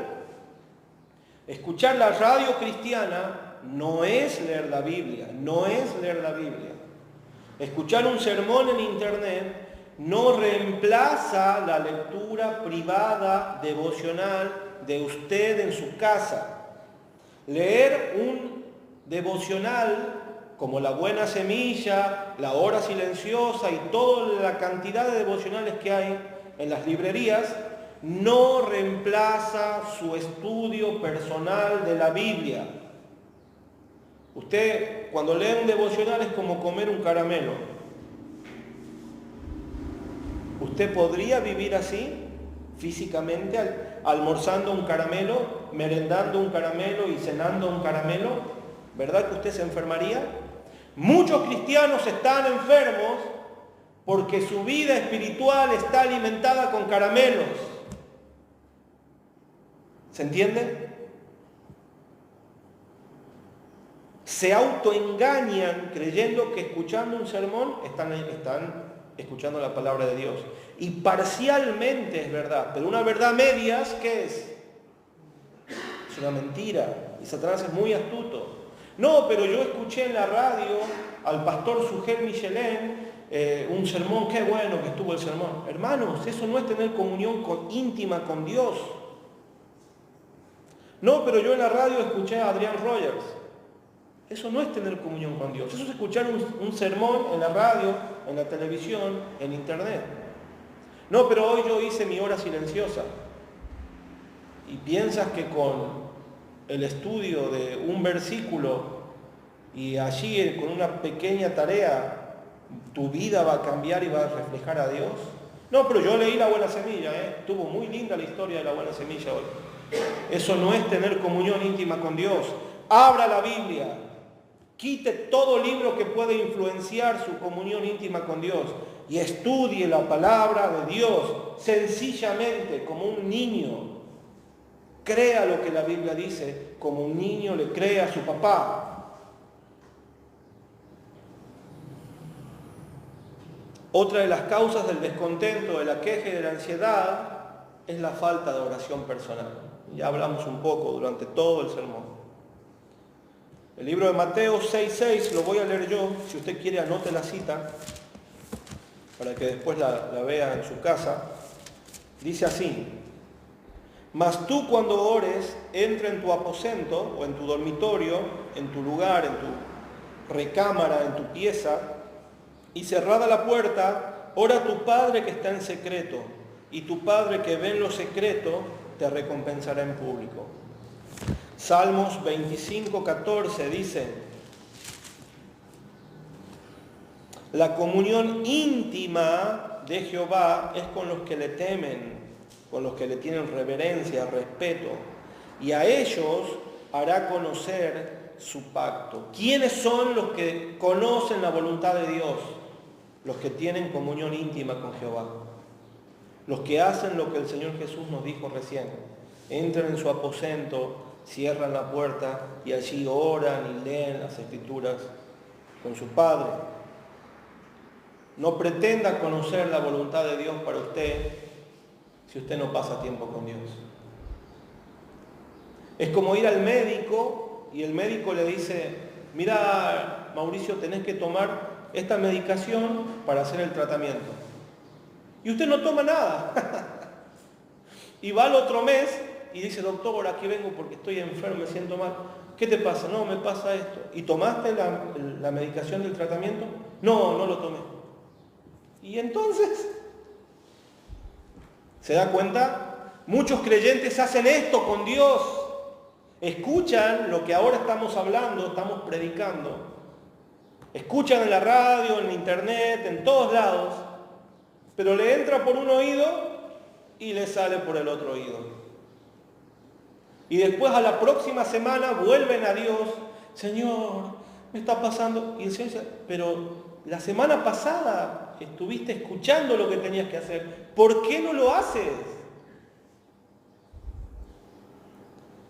escuchar la radio cristiana no es leer la Biblia, no es leer la Biblia. Escuchar un sermón en internet no reemplaza la lectura privada, devocional de usted en su casa. Leer un devocional como La Buena Semilla, La Hora Silenciosa y toda la cantidad de devocionales que hay en las librerías no reemplaza su estudio personal de la Biblia. Usted, cuando lee un devocional, es como comer un caramelo. ¿Usted podría vivir así, físicamente, almorzando un caramelo, merendando un caramelo y cenando un caramelo? ¿Verdad que usted se enfermaría? Muchos cristianos están enfermos porque su vida espiritual está alimentada con caramelos. ¿Se entiende? Se autoengañan creyendo que escuchando un sermón están escuchando la palabra de Dios. Y parcialmente es verdad, pero una verdad medias, ¿qué es? Es una mentira. Y Satanás es muy astuto. No, pero yo escuché en la radio al pastor Sugel Michelén un sermón, qué bueno que estuvo el sermón. Hermanos, eso no es tener comunión íntima con Dios. No, pero yo en la radio escuché a Adrián Rogers. Eso no es tener comunión con Dios. Eso es escuchar un sermón en la radio, en la televisión, en internet. No, pero hoy yo hice mi hora silenciosa. Y piensas que con el estudio de un versículo Y allí, con una pequeña tarea, tu vida va a cambiar y va a reflejar a Dios. No, pero yo leí La Buena Semilla, estuvo muy linda la historia de La Buena Semilla hoy. Eso no es tener comunión íntima con Dios. Abra la Biblia, quite todo libro que puede influenciar su comunión íntima con Dios y estudie la palabra de Dios sencillamente como un niño. Crea lo que la Biblia dice como un niño le cree a su papá. Otra de las causas del descontento, de la queja y de la ansiedad es la falta de oración personal. Ya hablamos un poco durante todo el sermón. El libro de Mateo 6:6, lo voy a leer yo, si usted quiere anote la cita, para que después la vea en su casa. Dice así: mas tú cuando ores, entra en tu aposento o en tu dormitorio, en tu lugar, en tu recámara, en tu pieza, y cerrada la puerta, ora a tu Padre que está en secreto, y tu Padre que ve en lo secreto te recompensará en público. Salmos 25:14 dice: la comunión íntima de Jehová es con los que le temen, con los que le tienen reverencia, respeto, y a ellos hará conocer su pacto. ¿Quiénes son los que conocen la voluntad de Dios? Los que tienen comunión íntima con Jehová. Los que hacen lo que el Señor Jesús nos dijo recién. Entran en su aposento, cierran la puerta y allí oran y leen las Escrituras con su Padre. No pretenda conocer la voluntad de Dios para usted si usted no pasa tiempo con Dios. Es como ir al médico y el médico le dice: mira, Mauricio, tenés que tomar esta medicación para hacer el tratamiento. Y usted no toma nada. Y va al otro mes y dice: doctor, aquí vengo porque estoy enfermo, me siento mal. ¿Qué te pasa? No, me pasa esto. ¿Y tomaste la medicación del tratamiento? No, no lo tomé. ¿Y entonces? ¿Se da cuenta? Muchos creyentes hacen esto con Dios. Escuchan lo que ahora estamos hablando, estamos predicando. Escuchan en la radio, en internet, en todos lados, pero le entra por un oído y le sale por el otro oído. Y después a la próxima semana vuelven a Dios: Señor, me está pasando. Y el Señor dice: pero la semana pasada estuviste escuchando lo que tenías que hacer. ¿Por qué no lo haces?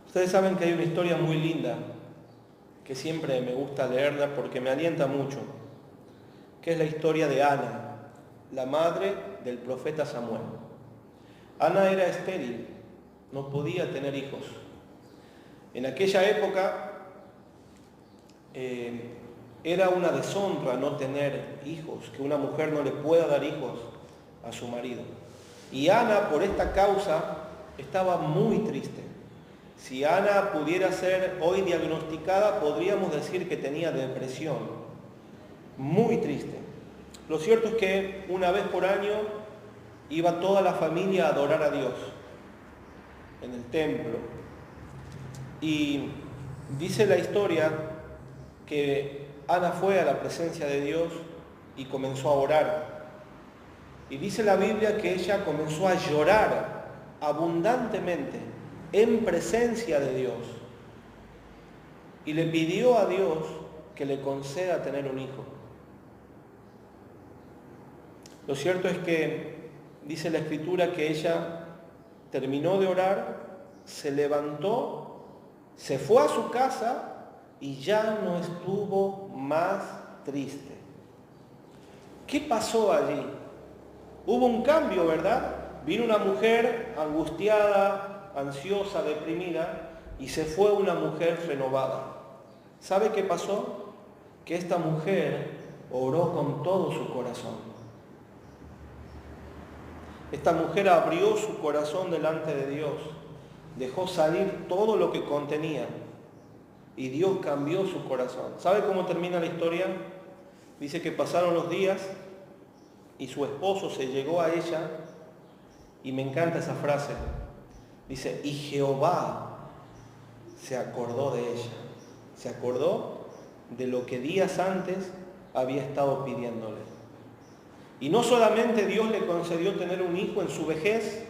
Ustedes saben que hay una historia muy linda que siempre me gusta leerla porque me alienta mucho, que es la historia de Ana, la madre del profeta Samuel. Ana era estéril, no podía tener hijos. En aquella época era una deshonra no tener hijos, que una mujer no le pueda dar hijos a su marido. Y Ana, por esta causa, estaba muy triste. Si Ana pudiera ser hoy diagnosticada, podríamos decir que tenía depresión. Muy triste. Lo cierto es que una vez por año iba toda la familia a adorar a Dios en el templo. Y dice la historia que Ana fue a la presencia de Dios y comenzó a orar. Y dice la Biblia que ella comenzó a llorar abundantemente en presencia de Dios. Y le pidió a Dios que le conceda tener un hijo. Lo cierto es que dice la Escritura que ella terminó de orar, se levantó, se fue a su casa y ya no estuvo más triste. ¿Qué pasó allí? Hubo un cambio, ¿verdad? Vino una mujer angustiada, ansiosa, deprimida, y se fue una mujer renovada. ¿Sabe qué pasó? Que esta mujer oró con todo su corazón. Esta mujer abrió su corazón delante de Dios, dejó salir todo lo que contenía y Dios cambió su corazón. ¿Sabe cómo termina la historia? Dice que pasaron los días y su esposo se llegó a ella y me encanta esa frase. Dice: y Jehová se acordó de ella. ¿Se acordó? de lo que días antes había estado pidiéndole. Y no solamente Dios le concedió tener un hijo en su vejez,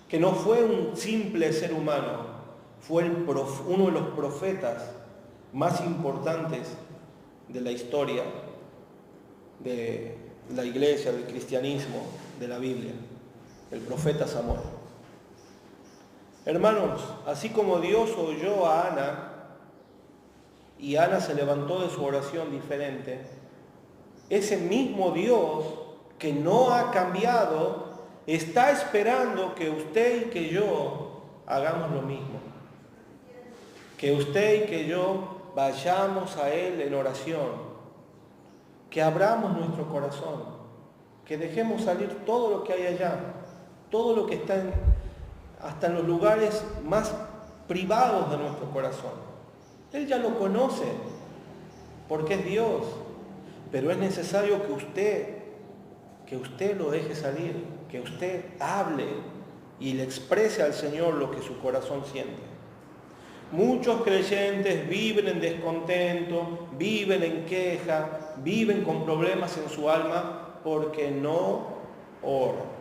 que no fue un simple ser humano, fue uno de los profetas más importantes de la historia de la iglesia, del cristianismo, de la Biblia, el profeta Samuel. Hermanos, así como Dios oyó a Ana, y Ana se levantó de su oración diferente, ese mismo Dios que no ha cambiado, está esperando que usted y que yo hagamos lo mismo. Que usted y que yo vayamos a Él en oración, que abramos nuestro corazón, que dejemos salir todo lo que hay allá, todo lo que está hasta en los lugares más privados de nuestro corazón. Él ya lo conoce, porque es Dios, pero es necesario que usted lo deje salir, que usted hable y le exprese al Señor lo que su corazón siente. Muchos creyentes viven en descontento, viven en queja, viven con problemas en su alma porque no oran.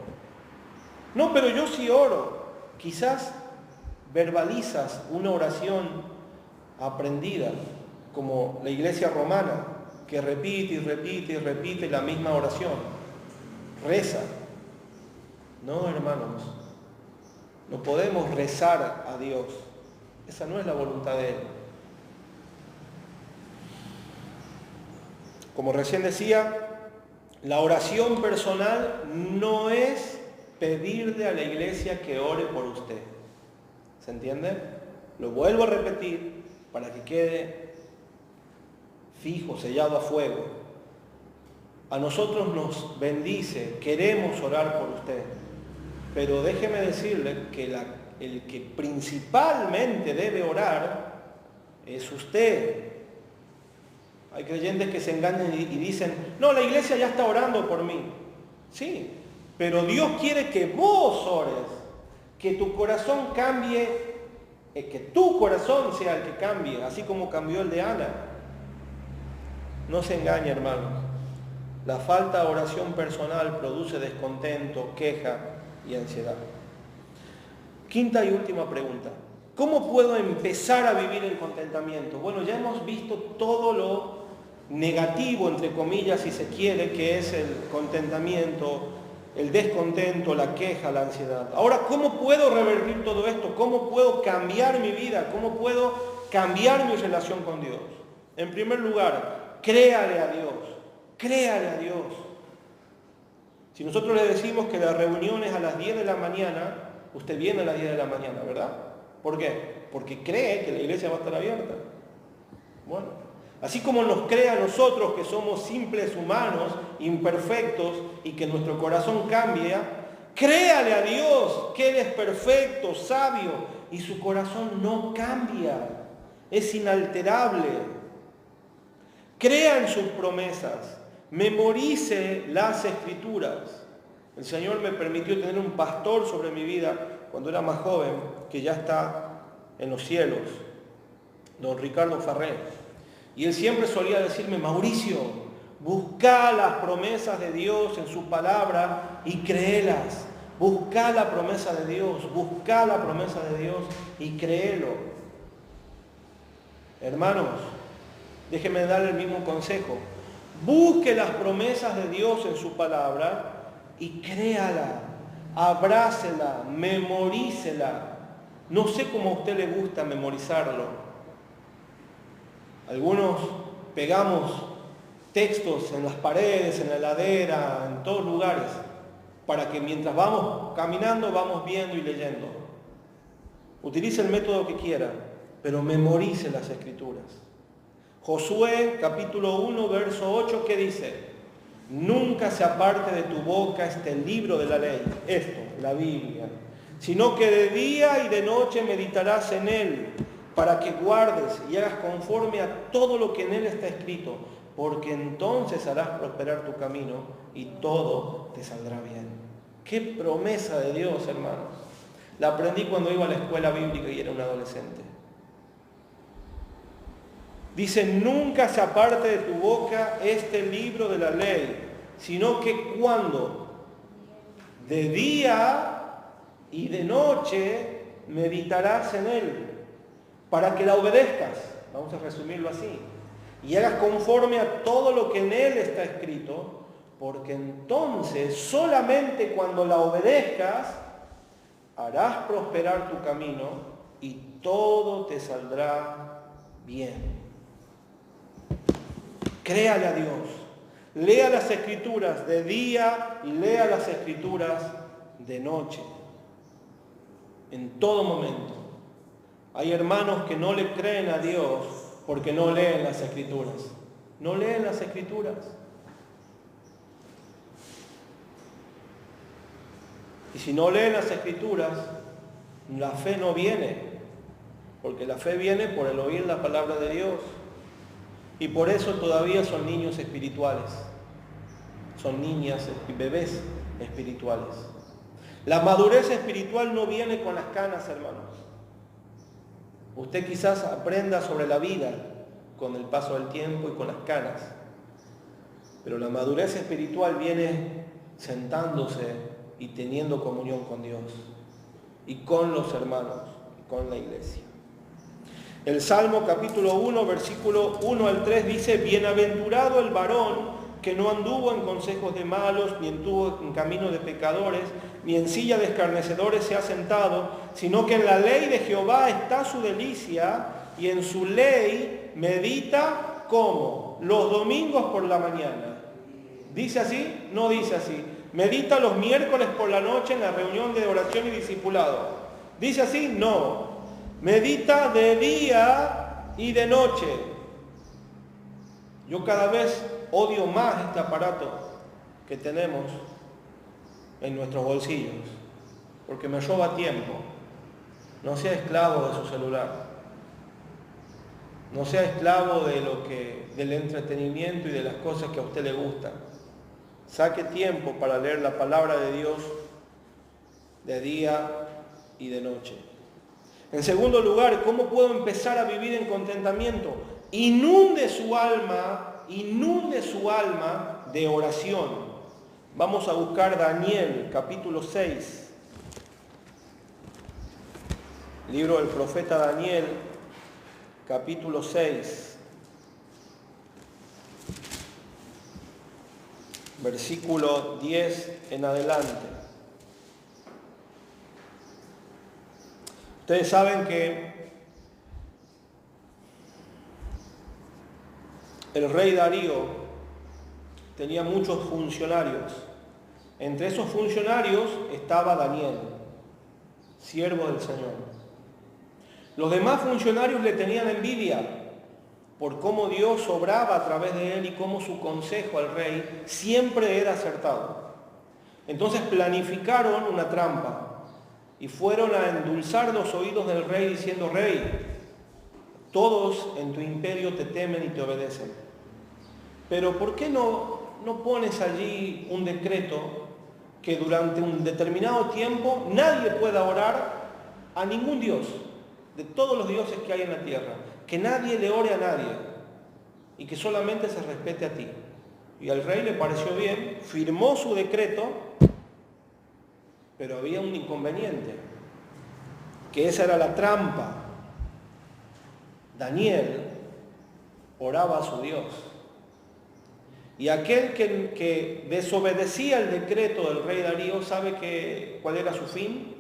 No, pero yo sí oro. Quizás verbalizas una oración aprendida, como la iglesia romana, que repite y repite y repite la misma oración. Reza. No, hermanos, no podemos rezar a Dios. Esa no es la voluntad de Él. Como recién decía, la oración personal no es pedirle a la iglesia que ore por usted. ¿Se entiende? Lo vuelvo a repetir para que quede fijo, sellado a fuego. A nosotros nos bendice, queremos orar por usted, pero déjeme decirle que el que principalmente debe orar es usted. Hay creyentes que se engañan y dicen, no, la iglesia ya está orando por mí. Sí, pero Dios quiere que vos ores, que tu corazón cambie, que tu corazón sea el que cambie, así como cambió el de Ana. No se engañe, hermanos. La falta de oración personal produce descontento, queja y ansiedad. Quinta y última pregunta. ¿Cómo puedo empezar a vivir en contentamiento? Bueno, ya hemos visto todo lo negativo, entre comillas, si se quiere, que es el contentamiento, el descontento, la queja, la ansiedad. Ahora, ¿cómo puedo revertir todo esto? ¿Cómo puedo cambiar mi vida? ¿Cómo puedo cambiar mi relación con Dios? En primer lugar, créale a Dios. Créale a Dios. Si nosotros le decimos que la reunión es a las 10 de la mañana, usted viene a las 10 de la mañana, ¿verdad? ¿Por qué? Porque cree que la iglesia va a estar abierta. Bueno, así como nos cree a nosotros que somos simples humanos, imperfectos y que nuestro corazón cambia, créale a Dios que Él es perfecto, sabio y su corazón no cambia, es inalterable. Crea en sus promesas, memorice las Escrituras. El Señor me permitió tener un pastor sobre mi vida cuando era más joven, que ya está en los cielos, don Ricardo Farré. Y él siempre solía decirme, Mauricio, busca las promesas de Dios en su palabra y créelas. Busca la promesa de Dios, busca la promesa de Dios y créelo. Hermanos, déjenme darle el mismo consejo. Busque las promesas de Dios en su palabra y créala, abrácela, memorícela. No sé cómo a usted le gusta memorizarlo. Algunos pegamos textos en las paredes, en la heladera, en todos lugares, para que mientras vamos caminando vamos viendo y leyendo. Utilice el método que quiera, pero memorice las Escrituras. Josué capítulo 1, verso 8, ¿qué dice? Nunca se aparte de tu boca este libro de la ley, esto, la Biblia, sino que de día y de noche meditarás en él, para que guardes y hagas conforme a todo lo que en él está escrito, porque entonces harás prosperar tu camino y todo te saldrá bien. ¡Qué promesa de Dios, hermanos! La aprendí cuando iba a la escuela bíblica y era un adolescente. Dice, nunca se aparte de tu boca este libro de la ley, sino que cuando de día y de noche meditarás en él, para que la obedezcas, vamos a resumirlo así, y hagas conforme a todo lo que en él está escrito, porque entonces solamente cuando la obedezcas harás prosperar tu camino y todo te saldrá bien. Créale a Dios, lea las Escrituras de día y lea las Escrituras de noche, en todo momento. Hay hermanos que no le creen a Dios porque no leen las Escrituras. No leen las Escrituras. Y si no leen las Escrituras, la fe no viene, porque la fe viene por el oír la palabra de Dios. Y por eso todavía son niños espirituales, son niñas y bebés espirituales. La madurez espiritual no viene con las canas, hermanos. Usted quizás aprenda sobre la vida con el paso del tiempo y con las canas, pero la madurez espiritual viene sentándose y teniendo comunión con Dios y con los hermanos y con la iglesia. El Salmo capítulo 1, versículo 1 al 3 dice, bienaventurado el varón que no anduvo en consejos de malos, ni anduvo en camino de pecadores, ni en silla de escarnecedores se ha sentado, sino que en la ley de Jehová está su delicia, y en su ley medita, ¿cómo? Los domingos por la mañana. ¿Dice así? No dice así. Medita los miércoles por la noche en la reunión de oración y discipulado. ¿Dice así? No. Medita de día y de noche. Yo cada vez odio más este aparato que tenemos en nuestros bolsillos, porque me roba tiempo. No sea esclavo de su celular. No sea esclavo del entretenimiento y de las cosas que a usted le gustan. Saque tiempo para leer la palabra de Dios de día y de noche. En segundo lugar, ¿cómo puedo empezar a vivir en contentamiento? Inunde su alma de oración. Vamos a buscar Daniel, capítulo 6. Libro del profeta Daniel, capítulo 6. Versículo 10 en adelante. Ustedes saben que el rey Darío tenía muchos funcionarios. Entre esos funcionarios estaba Daniel, siervo del Señor. Los demás funcionarios le tenían envidia por cómo Dios obraba a través de él y cómo su consejo al rey siempre era acertado. Entonces planificaron una trampa y fueron a endulzar los oídos del rey diciendo, rey, todos en tu imperio te temen y te obedecen. Pero ¿por qué no pones allí un decreto que durante un determinado tiempo nadie pueda orar a ningún dios, de todos los dioses que hay en la tierra? Que nadie le ore a nadie y que solamente se respete a ti. Y al rey le pareció bien, firmó su decreto, pero había un inconveniente, que esa era la trampa. Daniel oraba a su Dios. Y aquel que desobedecía el decreto del rey Darío, ¿sabe cuál era su fin?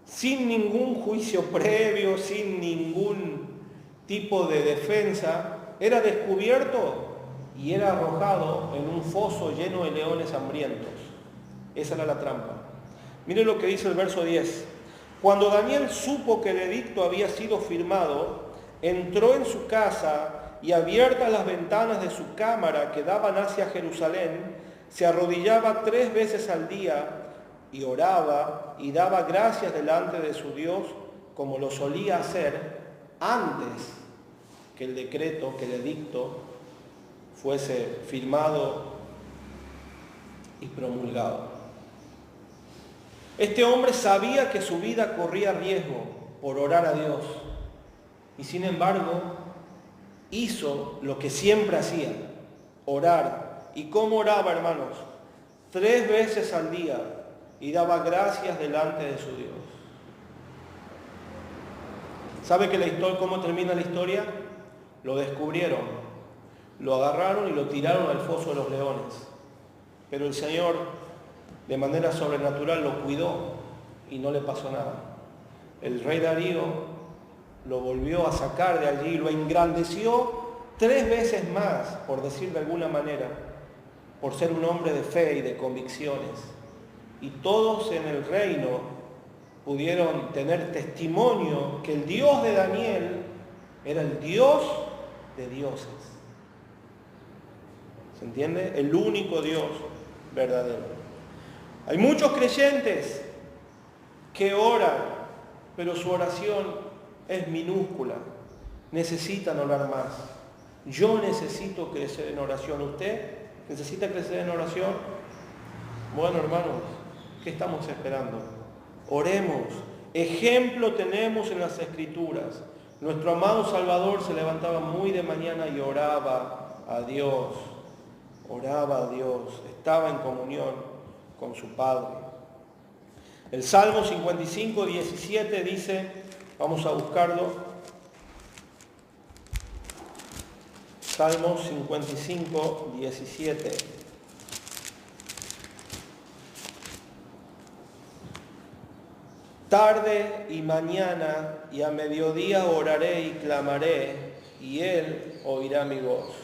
Sin ningún juicio previo, sin ningún tipo de defensa, era descubierto y era arrojado en un foso lleno de leones hambrientos. Esa era la trampa. Miren lo que dice el verso 10. Cuando Daniel supo que el edicto había sido firmado, entró en su casa y abiertas las ventanas de su cámara que daban hacia Jerusalén, se arrodillaba 3 veces al día y oraba y daba gracias delante de su Dios como lo solía hacer antes que el decreto, que el edicto fuese firmado y promulgado. Este hombre sabía que su vida corría riesgo por orar a Dios y sin embargo hizo lo que siempre hacía, orar. ¿Y cómo oraba, hermanos? 3 veces al día, y daba gracias delante de su Dios. ¿Sabe cómo termina la historia? Lo descubrieron, lo agarraron y lo tiraron al foso de los leones. Pero el Señor, de manera sobrenatural, lo cuidó y no le pasó nada. El rey Darío lo volvió a sacar de allí, lo engrandeció 3 veces más, por decir de alguna manera, por ser un hombre de fe y de convicciones. Y todos en el reino pudieron tener testimonio que el Dios de Daniel era el Dios de dioses. ¿Se entiende? El único Dios verdadero. Hay muchos creyentes que oran, pero su oración es minúscula. Necesitan orar más. Yo necesito crecer en oración. ¿Usted necesita crecer en oración? Bueno, hermanos, ¿qué estamos esperando? Oremos. Ejemplo tenemos en las Escrituras. Nuestro amado Salvador se levantaba muy de mañana y oraba a Dios. Oraba a Dios. Estaba en comunión con su Padre. El Salmo 55, 17 dice, vamos a buscarlo. Salmo 55, 17. Tarde y mañana y a mediodía oraré y clamaré, y Él oirá mi voz.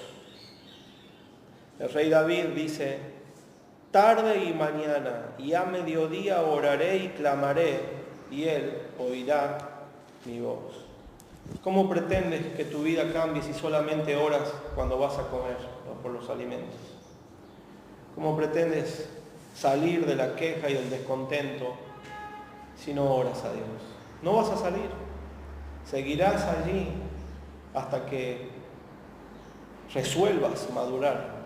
El rey David dice, tarde y mañana y a mediodía oraré y clamaré, y Él oirá mi voz. ¿Cómo pretendes que tu vida cambie si solamente oras cuando vas a comer por los alimentos? ¿Cómo pretendes salir de la queja y del descontento si no oras a Dios? No vas a salir. Seguirás allí hasta que resuelvas madurar.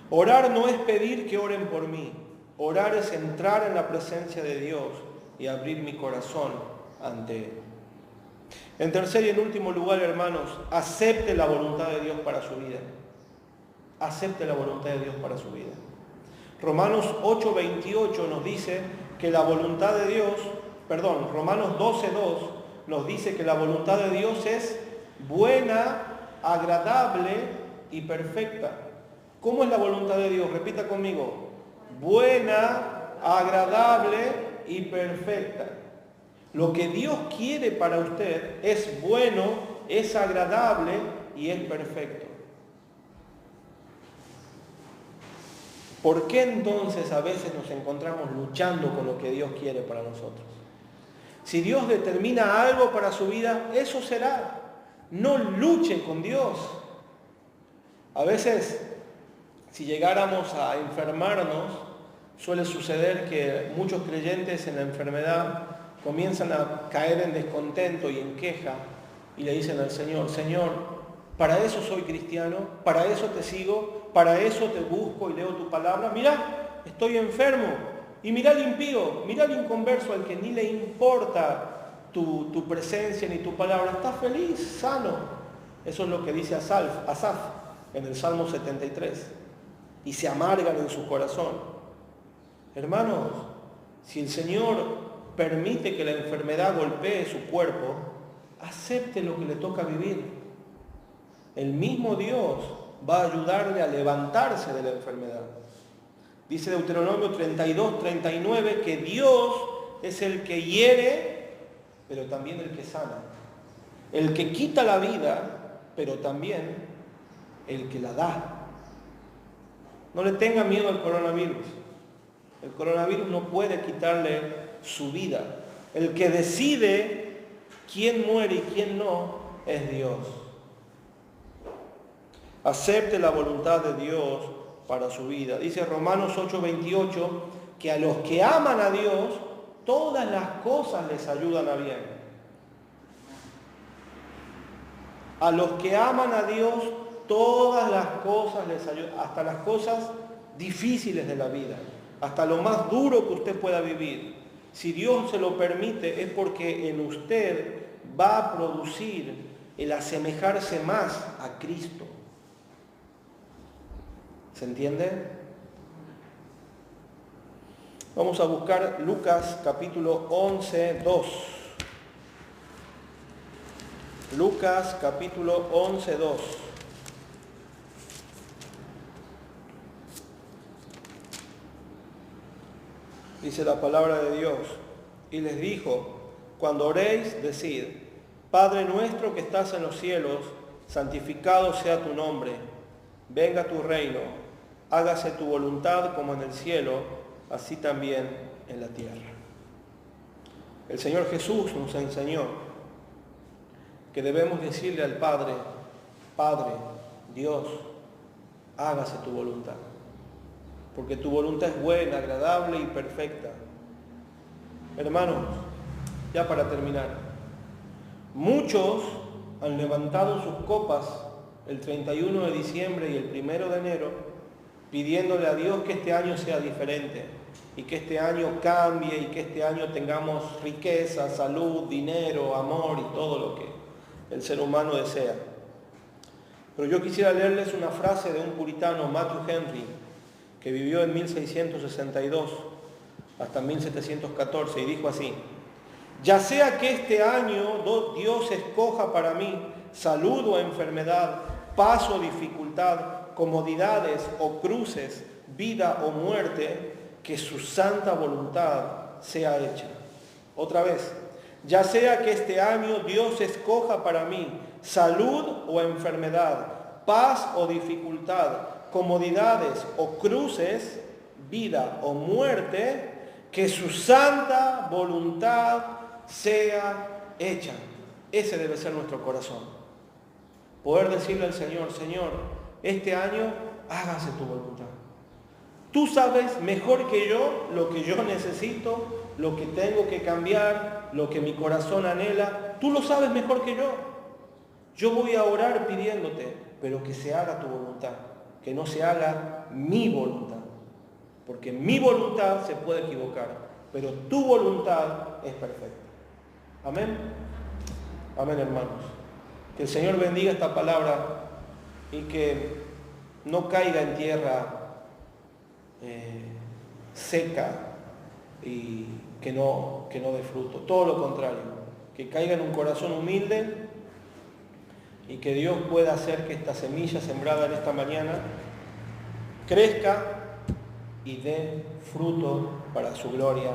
Orar no es pedir que oren por mí. Orar es entrar en la presencia de Dios y abrir mi corazón ante Él. En tercer y en último lugar, hermanos, acepte la voluntad de Dios para su vida. Acepte la voluntad de Dios para su vida. Romanos 8:28 nos dice que la voluntad de Dios, Romanos 12:2 nos dice que la voluntad de Dios es buena, agradable y perfecta. ¿Cómo es la voluntad de Dios? Repita conmigo. Buena, agradable y perfecta. Lo que Dios quiere para usted es bueno, es agradable y es perfecto. ¿Por qué entonces a veces nos encontramos luchando con lo que Dios quiere para nosotros? Si Dios determina algo para su vida, eso será. No luche con Dios. A veces, si llegáramos a enfermarnos, suele suceder que muchos creyentes en la enfermedad comienzan a caer en descontento y en queja y le dicen al Señor, Señor, para eso soy cristiano, para eso te sigo, para eso te busco y leo tu palabra. Mira, estoy enfermo. Y mira al impío, mira al inconverso, al que ni le importa tu presencia ni tu palabra. Está feliz, sano. Eso es lo que dice Asaf en el Salmo 73. Y se amargan en su corazón. Hermanos, si el Señor permite que la enfermedad golpee su cuerpo, acepte lo que le toca vivir. El mismo Dios va a ayudarle a levantarse de la enfermedad. Dice Deuteronomio 32, 39 que Dios es el que hiere, pero también el que sana. El que quita la vida, pero también el que la da. No le tenga miedo al coronavirus. El coronavirus no puede quitarle su vida. El que decide quién muere y quién no es Dios. Acepte la voluntad de Dios para su vida. Dice Romanos 8:28 que a los que aman a Dios, todas las cosas les ayudan a bien. A los que aman a Dios, todas las cosas les ayudan, hasta las cosas difíciles de la vida, hasta lo más duro que usted pueda vivir. Si Dios se lo permite, es porque en usted va a producir el asemejarse más a Cristo. ¿Se entiende? Vamos a buscar Lucas capítulo 11, 2. Lucas capítulo 11, 2. Dice la palabra de Dios, y les dijo, cuando oréis, decid, Padre nuestro que estás en los cielos, santificado sea tu nombre, venga tu reino, hágase tu voluntad como en el cielo, así también en la tierra. El Señor Jesús nos enseñó que debemos decirle al Padre, Padre, Dios, hágase tu voluntad. Porque tu voluntad es buena, agradable y perfecta. Hermanos, ya para terminar, muchos han levantado sus copas el 31 de diciembre y el 1 de enero, pidiéndole a Dios que este año sea diferente y que este año cambie y que este año tengamos riqueza, salud, dinero, amor y todo lo que el ser humano desea. Pero yo quisiera leerles una frase de un puritano, Matthew Henry, que vivió en 1662 hasta 1714 y dijo así: ya sea que este año Dios escoja para mí salud o enfermedad, paz o dificultad, comodidades o cruces, vida o muerte, que su santa voluntad sea hecha. Otra vez, ya sea que este año Dios escoja para mí salud o enfermedad, paz o dificultad, comodidades o cruces, vida o muerte, que su santa voluntad sea hecha. Ese debe ser nuestro corazón. Poder decirle al Señor, Señor, este año hágase tu voluntad. Tú sabes mejor que yo lo que yo necesito, lo que tengo que cambiar, lo que mi corazón anhela. Tú lo sabes mejor que yo. Yo voy a orar pidiéndote, pero que se haga tu voluntad. Que no se haga mi voluntad, porque mi voluntad se puede equivocar, pero tu voluntad es perfecta. Amén. Amén, hermanos. Que el Señor bendiga esta palabra y que no caiga en tierra seca y que no dé fruto. Todo lo contrario, que caiga en un corazón humilde y que Dios pueda hacer que esta semilla sembrada en esta mañana crezca y dé fruto para su gloria.